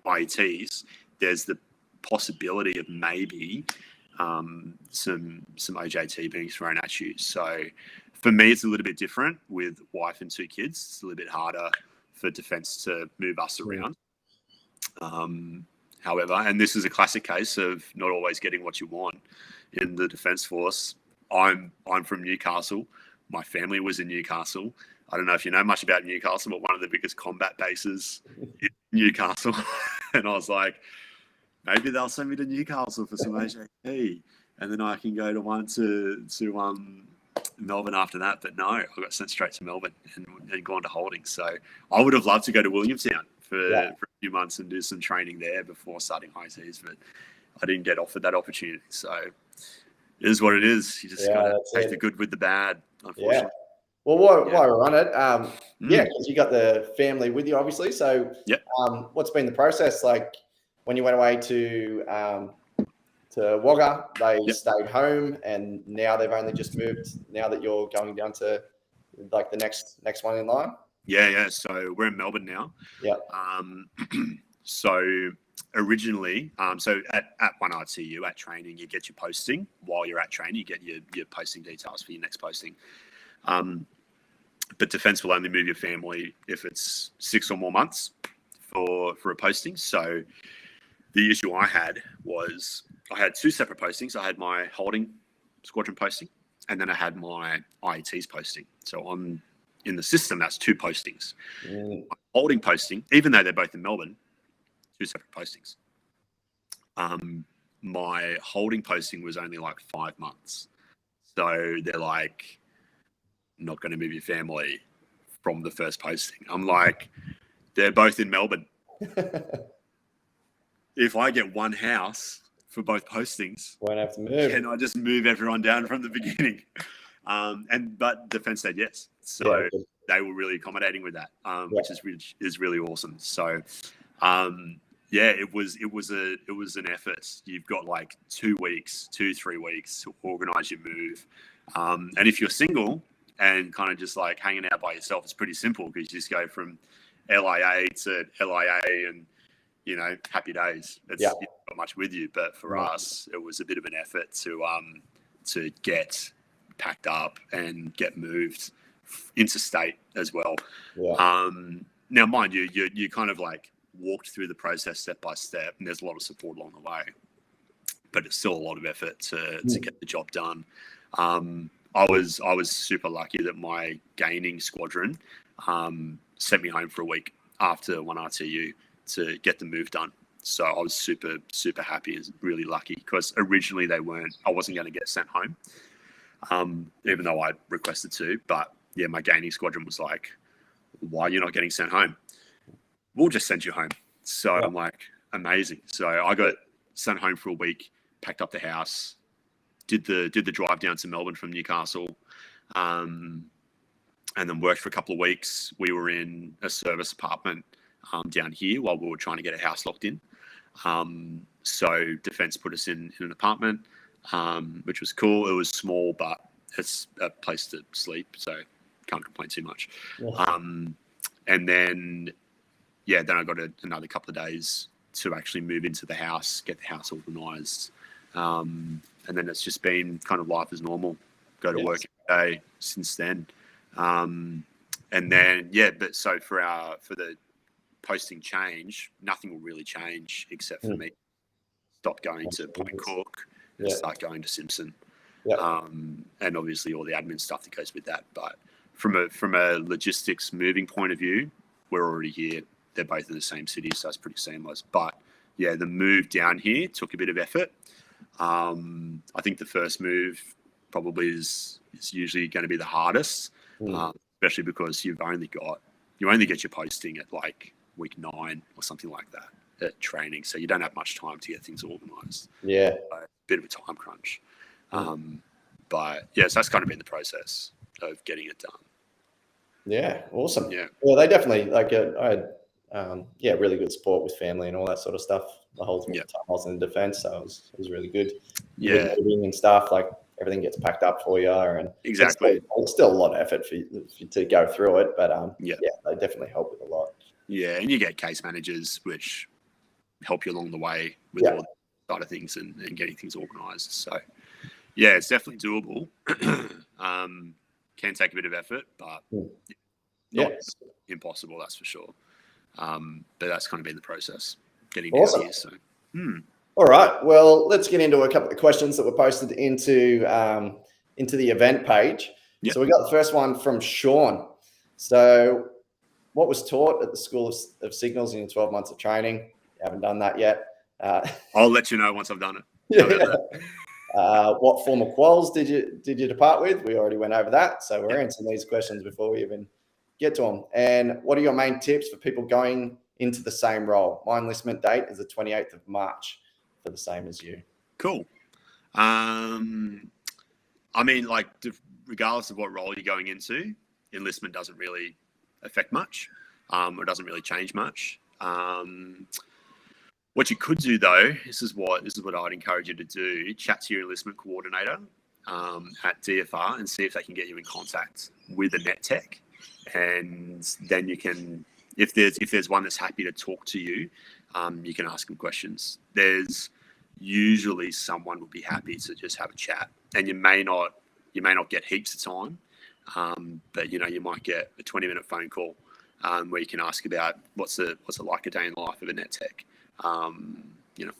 IETs, there's the possibility of maybe some OJT being thrown at you. So for me, it's a little bit different with wife and 2 kids. It's a little bit harder for defence to move us around. However, and this is a classic case of not always getting what you want in the Defence Force. I'm from Newcastle. My family was in Newcastle. I don't know if you know much about Newcastle, but one of the biggest combat bases is Newcastle. And I was like, maybe they'll send me to Newcastle for some OJT, and then I can go to Melbourne after that. But no, I got sent straight to Melbourne and gone to holding. So I would have loved to go to Williamstown for a few months and do some training there before starting ITs, but I didn't get offered that opportunity. So it is what it is. You just got to take the good with the bad, unfortunately. Yeah. Well, while we're on it, yeah, because you got the family with you, obviously. So, what's been the process like when you went away to Wagga? They stayed home, and now they've only just moved. Now that you're going down to like the next one in line. Yeah. So we're in Melbourne now. Yeah. So originally, so at one RTU at training, you get your posting. While you're at training, you get your posting details for your next posting. But Defence will only move your family if it's 6 or more months for a posting. So the issue I had was I had 2 separate postings. I had my holding squadron posting, and then I had my IET's posting. So in the system, that's 2 postings. My holding posting, even though they're both in Melbourne, 2 separate postings. My holding posting was only like 5 months. So they're like, not going to move your family from the first posting. I'm like, they're both in Melbourne. If I get one house for both postings, won't have to move. Can I just move everyone down from the beginning? But Defence said yes, so they were really accommodating with that, which is really awesome. So, it was an effort. You've got like 3 weeks to organise your move, and if you're single and kind of just like hanging out by yourself, it's pretty simple because you just go from LIA to LIA and, happy days. It's not much with you, but for us, it was a bit of an effort to get packed up and get moved interstate as well. Yeah. Now, mind you, you kind of like walked through the process step by step, and there's a lot of support along the way, but it's still a lot of effort to get the job done. I was super lucky that my gaining squadron sent me home for a week after 1 RTU to get the move done. So I was super, super happy and really lucky because originally I wasn't going to get sent home, even though I requested to. But yeah, my gaining squadron was like, why are you not getting sent home? We'll just send you home. So I'm like, amazing. So I got sent home for a week, packed up the house, did the drive down to Melbourne from Newcastle, and then worked for a couple of weeks. We were in a service apartment down here while we were trying to get a house locked in. So Defence put us in an apartment, which was cool. It was small, but it's a place to sleep, so can't complain too much. Yeah. And then I got another couple of days to actually move into the house, get the house organised. And then it's just been kind of life as normal. Go to work every day since then. And then, but so for the posting change, nothing will really change except for me. Stop going to Point Cook and start going to Simpson. And obviously all the admin stuff that goes with that. But from a logistics moving point of view, we're already here. They're both in the same city, so it's pretty seamless. But yeah, the move down here took a bit of effort. I think the first move probably is usually going to be the hardest, especially because you only get your posting at like week 9 or something like that at training, so you don't have much time to get things organised. Yeah, so a bit of a time crunch. But yes, that's kind of been the process of getting it done. Yeah, awesome. Yeah, they definitely like I had really good support with family and all that sort of stuff the whole time I was in Defence, so it was really good. Yeah, moving and stuff, like everything gets packed up for you, and exactly, it's still a lot of effort for you to go through it, but they definitely help with a lot. Yeah, and you get case managers which help you along the way with all that side of things and getting things organised. So yeah, it's definitely doable. Can take a bit of effort, but not impossible, that's for sure. But that's kind of been the process getting down here. So, all right. Well, let's get into a couple of questions that were posted into the event page. Yep. So we got the first one from Sean. So, what was taught at the School of Signals in 12 months of training? You haven't done that yet. I'll let you know once I've done it. What form of quals did you depart with? We already went over that. So we're answering these questions before we even get to them. And what are your main tips for people going into the same role? My enlistment date is the 28th of March for the same as you. Cool. I mean, like, regardless of what role you're going into, enlistment doesn't really affect much, or doesn't really change much. What you could do though, this is what I'd encourage you to do: chat to your enlistment coordinator at DFR and see if they can get you in contact with a net tech, and then you can, if there's one that's happy to talk to you, you can ask them questions. There's usually someone will be happy to just have a chat, and you may not get heaps of time, but you might get a 20-minute phone call where you can ask about what's it like a day in the life of a net tech.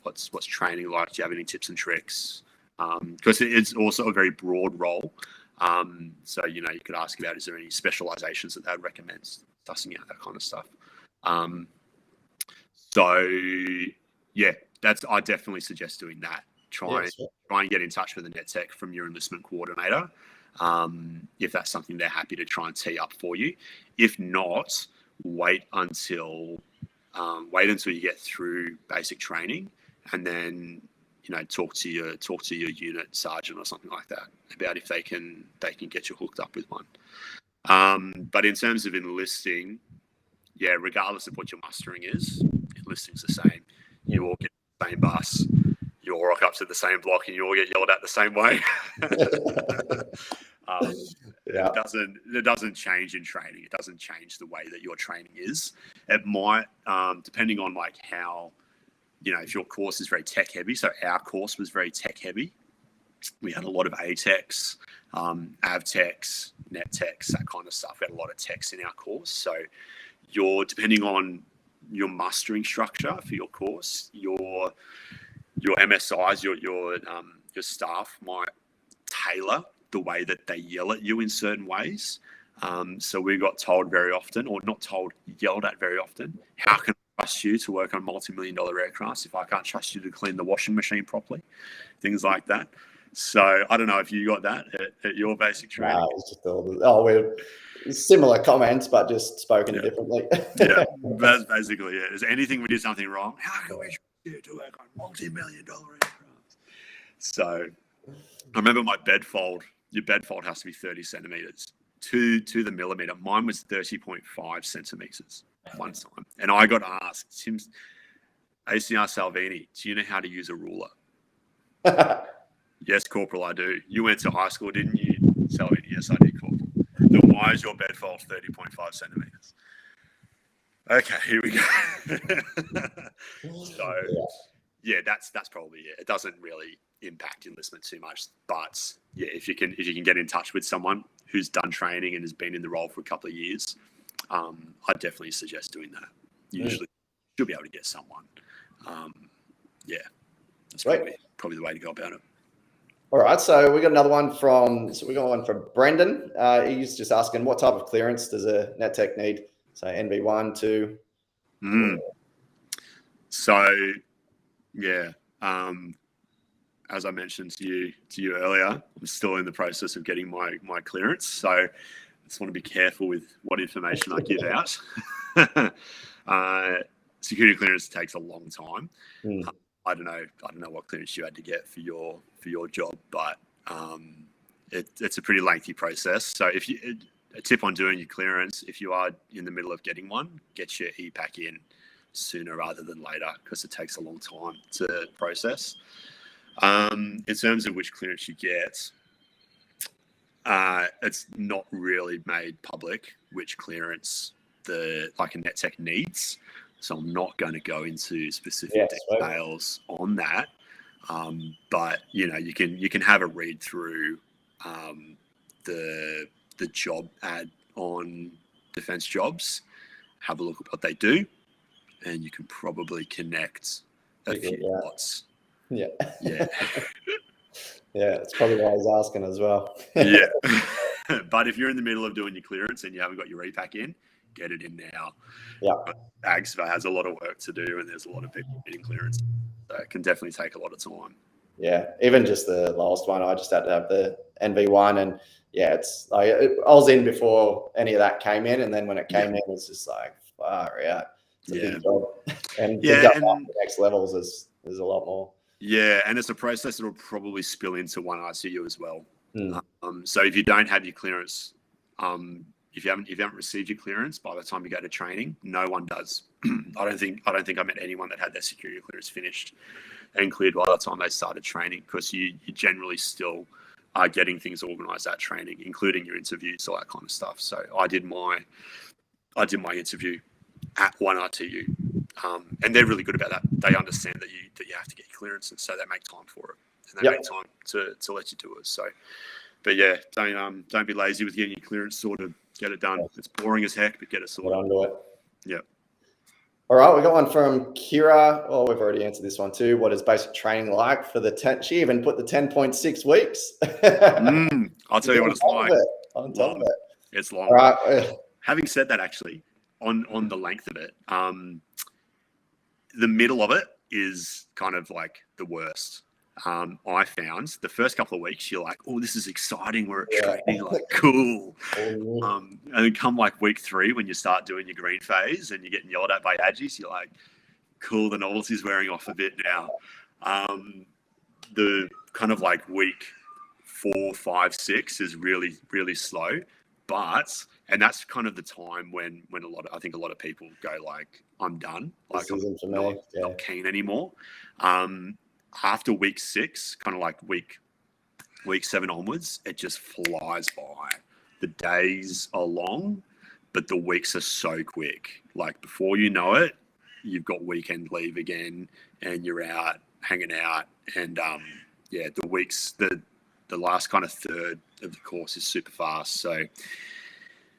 What's training like? Do you have any tips and tricks? Because it's also a very broad role. So you could ask about, is there any specializations that they'd recommend, sussing out that kind of stuff. I definitely suggest doing that. Try and get in touch with a net tech from your enlistment coordinator, if that's something they're happy to try and tee up for you. If not, wait until you get through basic training, and then talk to your unit sergeant or something like that about if they can get you hooked up with one. But in terms of enlisting, regardless of what your mustering is, enlisting's the same. You all get the same bus, you all rock up to the same block, and you all get yelled at the same way. It doesn't change in training. It doesn't change the way that your training is. It might, depending on how, if your course is very tech heavy. So our course was very tech heavy. We had a lot of ATEX, AVTEX, net techs, that kind of stuff. We had a lot of techs in our course. So depending on your mustering structure for your course, your MSIs, your staff might tailor the way that they yell at you in certain ways. So we got told very often, or not told, yelled at very often, how can I trust you to work on multi-million-dollar aircrafts if I can't trust you to clean the washing machine properly? Things like that. So I don't know if you got that at your basic training. No, it's just we're similar comments, but just spoken differently. That's basically it. Is anything we did something wrong? How can we trust you to work on multi-million-dollar aircraft? So I remember my bed fold. Your bed fold has to be 30 centimeters to the millimeter. Mine was 30.5 centimeters one time. And I got asked, ACR Salvini, do you know how to use a ruler? Yes, Corporal, I do. You went to high school, didn't you, Salvini? Yes, I did, Corporal. Then why is your bed fold 30.5 centimeters? Okay, here we go. So, that's probably it. It doesn't really impact enlistment too much, but if you can get in touch with someone who's done training and has been in the role for a couple of years, I'd definitely suggest doing that. Usually you'll be able to get someone. That's probably the way to go about it. All right, so we got one from Brendan. He's just asking, what type of clearance does a net tech need? So NV1, 2. So as I mentioned to you earlier, I'm still in the process of getting my clearance. So I just want to be careful with what information I give out. Security clearance takes a long time. I don't know what clearance you had to get for your job, but it's a pretty lengthy process. So a tip on doing your clearance, if you are in the middle of getting one, get your EPAC in sooner rather than later, because it takes a long time to process. In terms of which clearance you get, it's not really made public which clearance a net tech needs. So I'm not going to go into specific details on that. But you can have a read through the job ad on Defence Jobs, have a look at what they do, and you can probably connect a few dots. Yeah. That's probably why I was asking as well. But if you're in the middle of doing your clearance and you haven't got your EPAC in, get it in now. AGSVA has a lot of work to do, and there's a lot of people getting clearance. So it can definitely take a lot of time. Even just the last one, I just had to have the NV1, and it's like I was in before any of that came in, and then when it came in, it's just like far out. It's a big job, and to go up the next levels is a lot more. And it's a process that will probably spill into one ICU as well. So if you don't have your clearance, if you haven't received your clearance by the time you go to training, no one does. I don't think I met anyone that had their security clearance finished and cleared by the time they started training, because you generally still are getting things organised at training, including your interviews, all that kind of stuff. So I did my interview at 1RTU, and they're really good about that. They understand that you have to get your clearance, and so they make time for it, and they make time to let you do it. So, but yeah, don't be lazy with getting your clearance sorted. Get it done. It's boring as heck, but get it sorted. Get onto it. Yeah. All right, we got one from Kira. Oh, we've already answered this one too. What is basic training like for the 10? She even put the 10.6 weeks. I'll tell you what it's like. On top of it. It's long. All right. Having said that, actually, on the length of it, the middle of it is kind of like the worst. I found the first couple of weeks, you're like, oh, this is exciting. We're at training, like cool. And then come like week 3, when you start doing your green phase and you're getting yelled at by Aggies, you're like, cool, the novelty's wearing off a bit now. The kind of like week 4, 5, 6 is really, really slow. And that's kind of the time when I think a lot of people go like, I'm done. Like I'm not keen anymore. After week 6, kind of like week 7 onwards, it just flies by. The days are long, but the weeks are so quick. Like before you know it, you've got weekend leave again, and you're out hanging out. And the weeks, the last kind of third of the course is super fast. So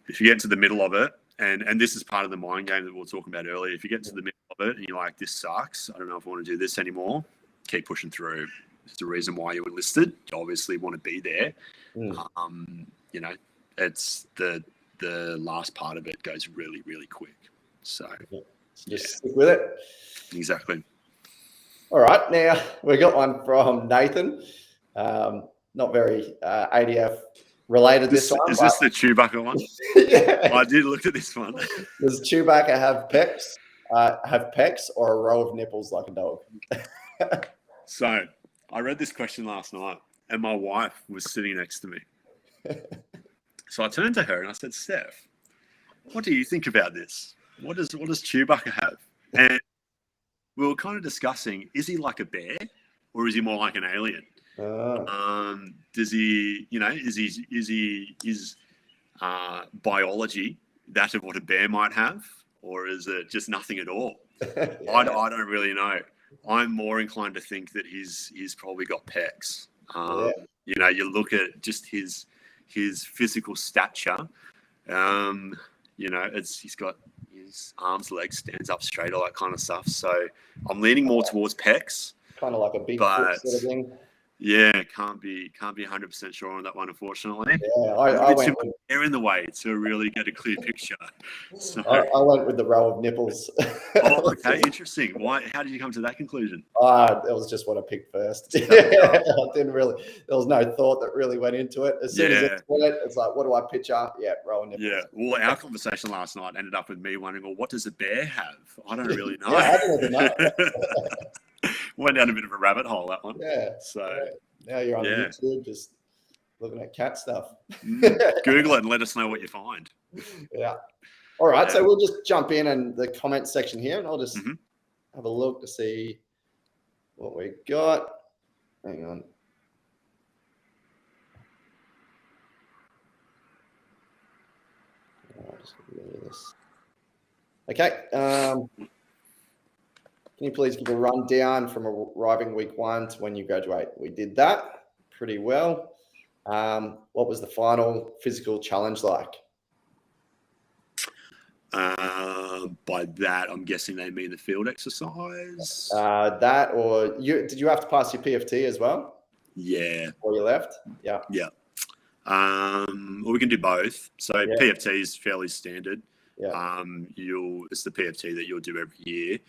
if you get to the middle of it, and this is part of the mind game that we were talking about earlier, if you get to the middle of it and you're like, this sucks, I don't know if I want to do this anymore, keep pushing through. It's the reason why you enlisted. You obviously want to be there. It's the last part of it goes really, really quick. So just stick with it. Exactly. All right, now we got one from Nathan. Not very ADF related. This one is this the Chewbacca one? Yeah, I did look at this one. Does Chewbacca have pecs or a row of nipples like a dog? So I read this question last night, and my wife was sitting next to me. So I turned to her and I said, Steph, what do you think about this? What does Chewbacca have? And we were kind of discussing, is he like a bear or is he more like an alien? Does he, is biology that of what a bear might have, or is it just nothing at all? I don't really know. I'm more inclined to think that he's probably got pecs. You look at just his physical stature. He's got his arms, legs, stands up straight, all that kind of stuff. So I'm leaning more towards pecs. Kind of like a big foot sort of thing. Yeah, can't be 100% sure on that one, unfortunately. Yeah, I went with air in the way to really get a clear picture. So I went with the row of nipples. Oh, okay, interesting. Why? How did you come to that conclusion? It was just what I picked first. I didn't really. There was no thought that really went into it. As soon as it went, it's like, what do I picture? Yeah, row of nipples. Yeah. Well, our conversation last night ended up with me wondering, well, what does a bear have? I don't really know. I don't even know. Went down a bit of a rabbit hole, that one. Yeah. So now you're on YouTube just looking at cat stuff. Google it and let us know what you find. Yeah. All right. So we'll just jump in the comment section here, and I'll just have a look to see what we got. Hang on. I'll just get rid of this. Okay. Can you please give a rundown from arriving week 1 to when you graduate? We did that pretty well. What was the final physical challenge like? By that, I'm guessing they mean the field exercise. That, or did you have to pass your PFT as well? Yeah. Before you left? Yeah. Yeah. Well, we can do both. So PFT is fairly standard. Yeah. It's the PFT that you'll do every year.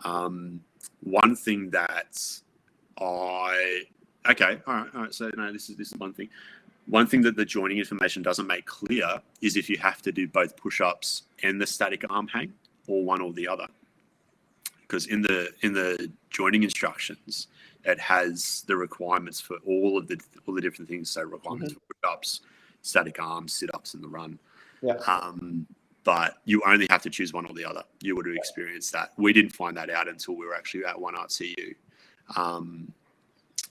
One thing that all right. So no, this is one thing. One thing that the joining information doesn't make clear is if you have to do both push-ups and the static arm hang, or one or the other. Because in the joining instructions, it has the requirements for all the different things. So requirements for push-ups, static arms, sit-ups, and the run. Yeah. But you only have to choose one or the other. You would have experienced that. We didn't find that out until we were actually at 1RTU.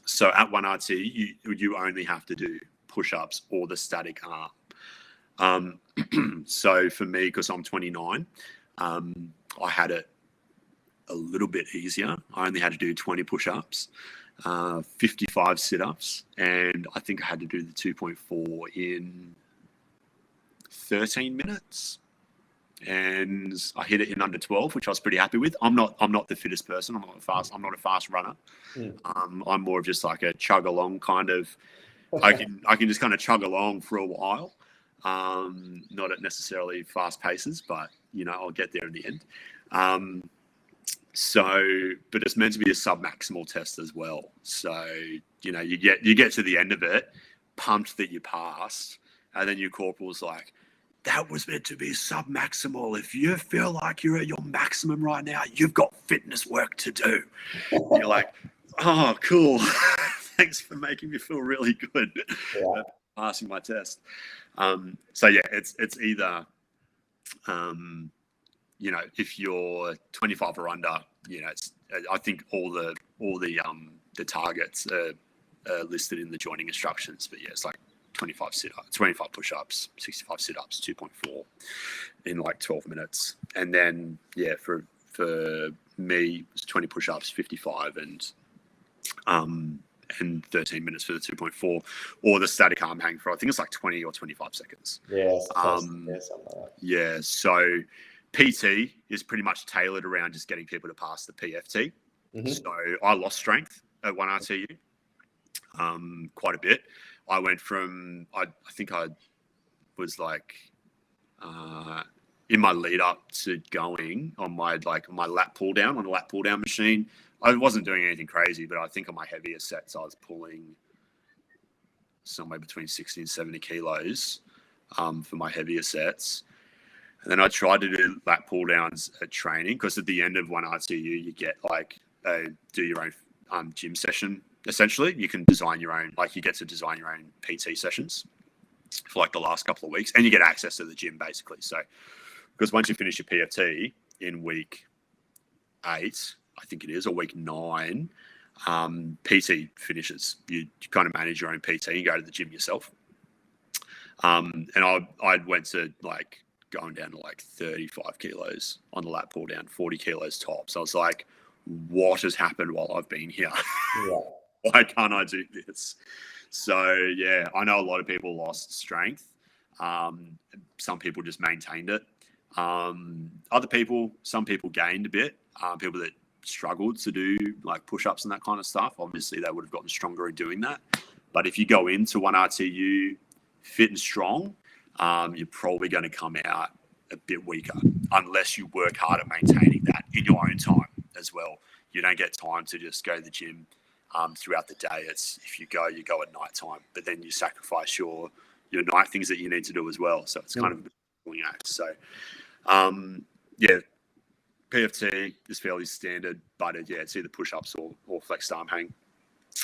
So at 1RTU, you only have to do push-ups or the static arm. So for me, because I'm 29, I had it a little bit easier. I only had to do 20 push-ups, 55 sit-ups, and I think I had to do the 2.4 in 13 minutes. And I hit it in under 12, which I was pretty happy with. I'm not the fittest person. I'm not a fast runner. I'm more of just like a chug along kind of. I can just kind of chug along for a while. Not at necessarily fast paces, but I'll get there in the end. But it's meant to be a sub-maximal test as well. So you get to the end of it, pumped that you passed, and then your corporal's like, that was meant to be sub-maximal. If you feel like you're at your maximum right now, you've got fitness work to do. You're like, oh, cool. Thanks for making me feel really good at passing my test. So yeah, it's either, if you're 25 or under, I think all the targets are listed in the joining instructions. But yeah, it's like 25 push-ups, 65 sit-ups, 2.4 in like 12 minutes. And then, yeah, for me, it's 20 push-ups, 55 and 13 minutes for the 2.4, or the static arm hang for, I think it's like 20 or 25 seconds. Yeah, something like that. Yeah, so PT is pretty much tailored around just getting people to pass the PFT. So I lost strength at 1RTU quite a bit. I went from, I think I was like, in my lead up to going on my lat pull down on a lat pull down machine. I wasn't doing anything crazy, but I think on my heavier sets, I was pulling somewhere between 60 and 70 kilos for my heavier sets. And then I tried to do lat pull downs at training, because at the end of 1RTU, you get do your own gym session. Essentially, you can design your own, you get to design your own PT sessions for the last couple of weeks, and you get access to the gym basically. So, because once you finish your PFT in week 8, I think it is, or week 9, PT finishes. You kind of manage your own PT. You go to the gym yourself. And I went to going down to 35 kilos on the lat pull down, 40 kilos tops. I was like, what has happened while I've been here? Yeah. Why can't I do this? So yeah, I know a lot of people lost strength. Some people just maintained it. Some people gained a bit. People that struggled to do push-ups and that kind of stuff, obviously they would have gotten stronger in doing that. But if you go into 1RTU fit and strong, you're probably going to come out a bit weaker unless you work hard at maintaining that in your own time as well. You don't get time to just go to the gym throughout the day. It's if you go at night time, but then you sacrifice your night things that you need to do as well. So it's kind of a balancing act. So yeah, PFT is fairly standard, but it's either push-ups or flexed arm hang.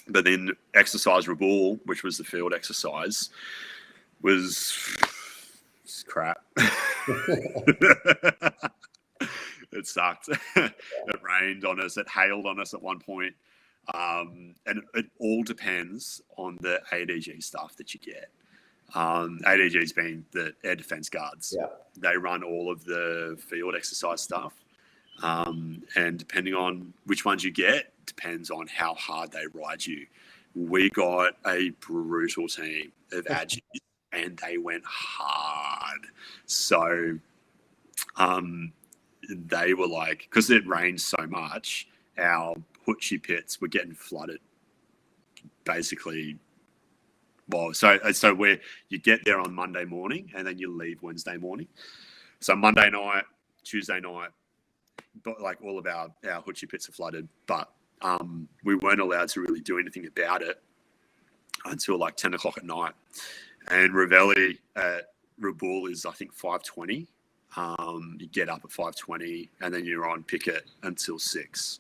But then exercise Raboul, which was the field exercise, was crap. It sucked. It rained on us. It hailed on us at one point. And it all depends on the ADG stuff that you get. ADGs being the air defense guards. Yeah. They run all of the field exercise stuff. And depending on which ones you get, depends on how hard they ride you. We got a brutal team of Aggies, and they went hard. So they were because it rained so much, our hoochie pits were getting flooded. Basically, so where you get there on Monday morning and then you leave Wednesday morning. So Monday night, Tuesday night, but all of our hoochie pits are flooded, but we weren't allowed to really do anything about it until 10 o'clock at night. And Ravelli at Raboul is, I think, 5:20. You get up at 5:20 and then you're on picket until 6.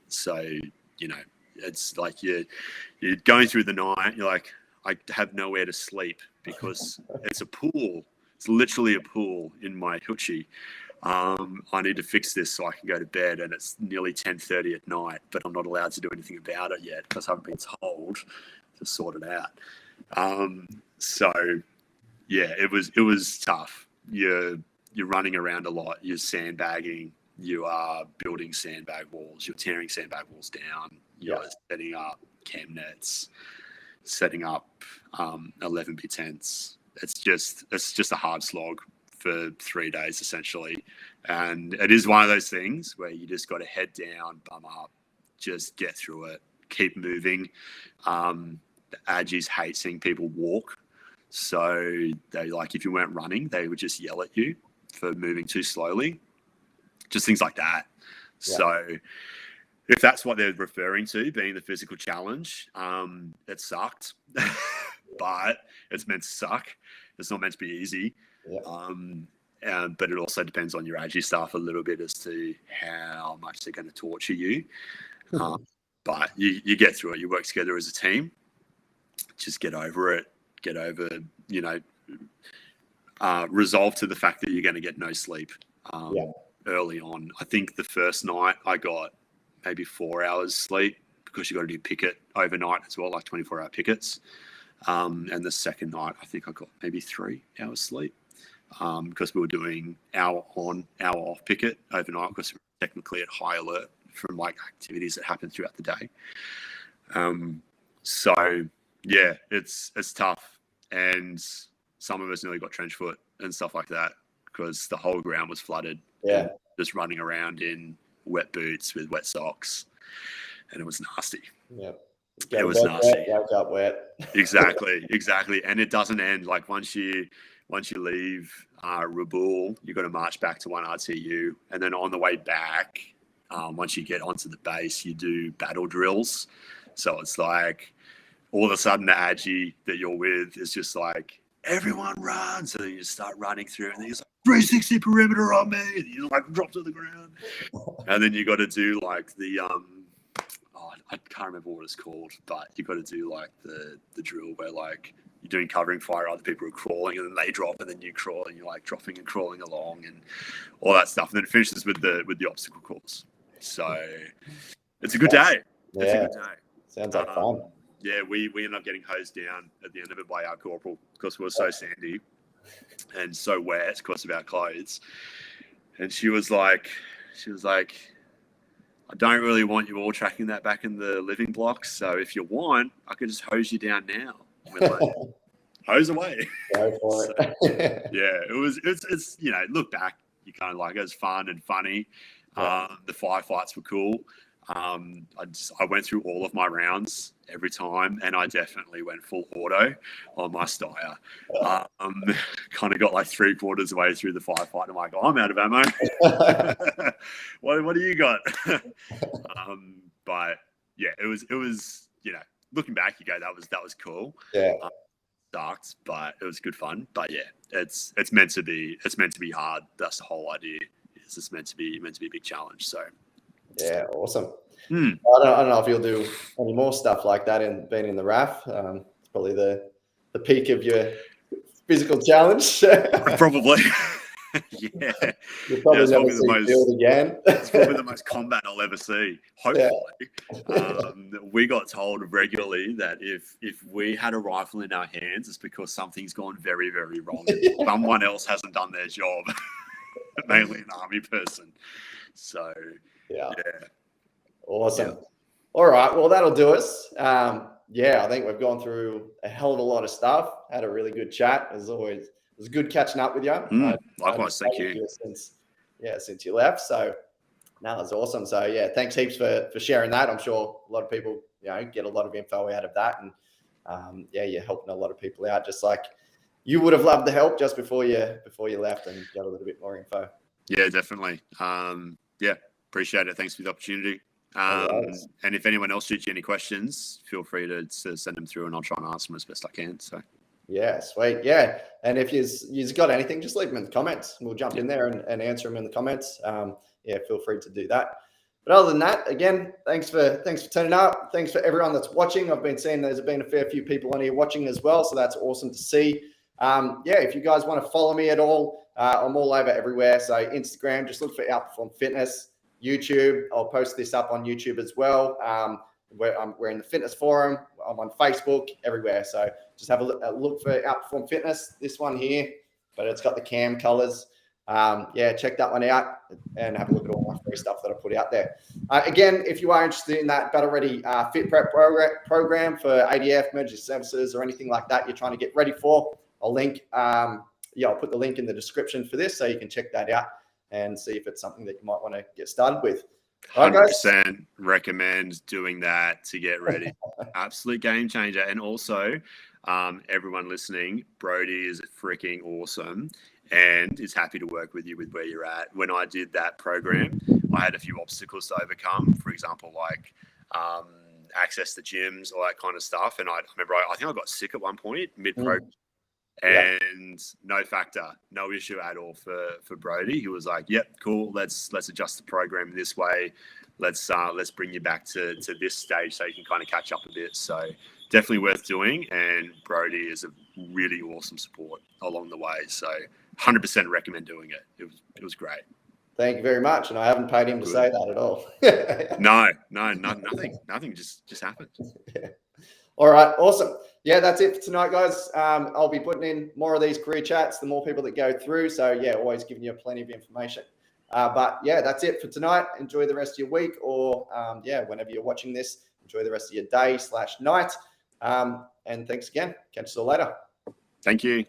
So, it's you're going through the night. You're like, I have nowhere to sleep because it's a pool. It's literally a pool in my hoochie. I need to fix this so I can go to bed, and it's nearly 10:30 at night, but I'm not allowed to do anything about it yet because I haven't been told to sort it out. So yeah, it was tough. You're running around a lot. You're sandbagging. You are building sandbag walls. You're tearing sandbag walls down. You're setting up cam nets, setting up 11B tents. It's just a hard slog for 3 days essentially, and it is one of those things where you just got to head down, bum up, just get through it, keep moving. The Aggies hate seeing people walk, so they, like, if you weren't running, they would just yell at you for moving too slowly, just things like that. So if that's what they're referring to being the physical challenge, it sucked. But it's meant to suck. It's not meant to be easy. But it also depends on your Aggie staff a little bit as to how much they're going to torture you. But you get through it. You work together as a team. Just get over it. Get over, resolve to the fact that you're going to get no sleep early on. I think the first night I got maybe 4 hours sleep because you got to do picket overnight as well, like 24-hour pickets. And the second night, I think I got maybe 3 hours sleep because we were doing hour on, hour off picket overnight because we were technically at high alert from like activities that happened throughout the day. So yeah, it's tough, and some of us nearly got trench foot and stuff like that because the whole ground was flooded. Yeah, just running around in wet boots with wet socks, and it was nasty. Yeah. It was nasty. Wake up wet. Exactly. And it doesn't end. Like once you leave Rabaul, you've got to march back to 1 RTU. And then on the way back, once you get onto the base, you do battle drills. So it's like all of a sudden the Aggie that you're with is just like, everyone run. So you start running through and he's like, 360 perimeter on me. And you like drop to the ground. And then you got to do like the I can't remember what it's called, but you got to do like the drill where like you're doing covering fire, other people are crawling, and then they drop, and then you crawl, and you're like dropping and crawling along, and all that stuff. And then it finishes with the obstacle course. So it's a good day. It's a good day. Sounds like fun. Yeah, we ended up getting hosed down at the end of it by our corporal because we were so sandy and so wet because of our clothes. And she was like, I don't really want you all tracking that back in the living blocks. So if you want, I could just hose you down now. We're like, hose away. Go for it. Yeah, it's look back, you kind of like, it was fun and funny. The firefights were cool. I went through all of my rounds every time, and I definitely went full auto on my Steyr. Kind of got like 3/4 of the way through the firefight. I'm like, I'm out of ammo. What do you got? But yeah, it was looking back, you go, that was cool. Yeah. Sucked, but it was good fun. But yeah, it's meant to be hard. That's the whole idea. It's meant to be a big challenge. So. Yeah, awesome. I don't know if you'll do any more stuff like that in being in the RAAF. It's probably the peak of your physical challenge. Probably. Yeah. You'll probably never see field again. It's probably the most combat I'll ever see. Hopefully. Yeah. We got told regularly that if we had a rifle in our hands, it's because something's gone very, very wrong. Someone else hasn't done their job. Mainly an army person. So yeah. Awesome. Yeah. All right. Well, that'll do us. I think we've gone through a hell of a lot of stuff. Had a really good chat. As always, it was good catching up with you. Likewise, thank you. Since you left. So no, that's awesome. So yeah, thanks heaps for sharing that. I'm sure a lot of people, get a lot of info out of that. And you're helping a lot of people out, just like you would have loved the help just before you left and got a little bit more info. Yeah, definitely. Appreciate it. Thanks for the opportunity. And if anyone else shoots you any questions, feel free to send them through, and I'll try and answer them as best I can. So yeah, sweet. Yeah, and if you've got anything, just leave them in the comments. We'll jump in there and answer them in the comments. Feel free to do that. But other than that, again, thanks for turning up. Thanks for everyone that's watching. I've been seeing there's been a fair few people on here watching as well, so that's awesome to see. Yeah, if you guys want to follow me at all, I'm all over everywhere. So Instagram, just look for Outperform Fitness. YouTube, I'll post this up on YouTube as well. We're in the fitness forum. I'm on Facebook, everywhere. So just have a look for Outperform Fitness. This one here, but it's got the cam colors. Yeah, check that one out and have a look at all my free stuff that I put out there. Again, if you are interested in that Battle Ready Fit Prep program for ADF, emergency services, or anything like that you're trying to get ready for, I'll link. Yeah, I'll put the link in the description for this so you can check that out and see if it's something that you might want to get started with. 100% recommend doing that to get ready. Absolute game changer. And also, everyone listening, Brody is freaking awesome and is happy to work with you with where you're at. When I did that program, I had a few obstacles to overcome. For example, like access to gyms, all that kind of stuff. And I remember I think I got sick at one point mid-program. And no factor, no issue at all for Brody. He was like, "Yep, cool. Let's adjust the program this way. Let's bring you back to this stage so you can kind of catch up a bit." So definitely worth doing. And Brody is a really awesome support along the way. So 100% recommend doing it. It was great. Thank you very much. And I haven't paid him to say that at all. No, nothing. Just happened. Yeah. All right, awesome. Yeah, that's it for tonight, guys. I'll be putting in more of these career chats, the more people that go through. So yeah, always giving you plenty of information. But yeah, that's it for tonight. Enjoy the rest of your week, or yeah, whenever you're watching this, enjoy the rest of your day/night. And thanks again. Catch you all later. Thank you.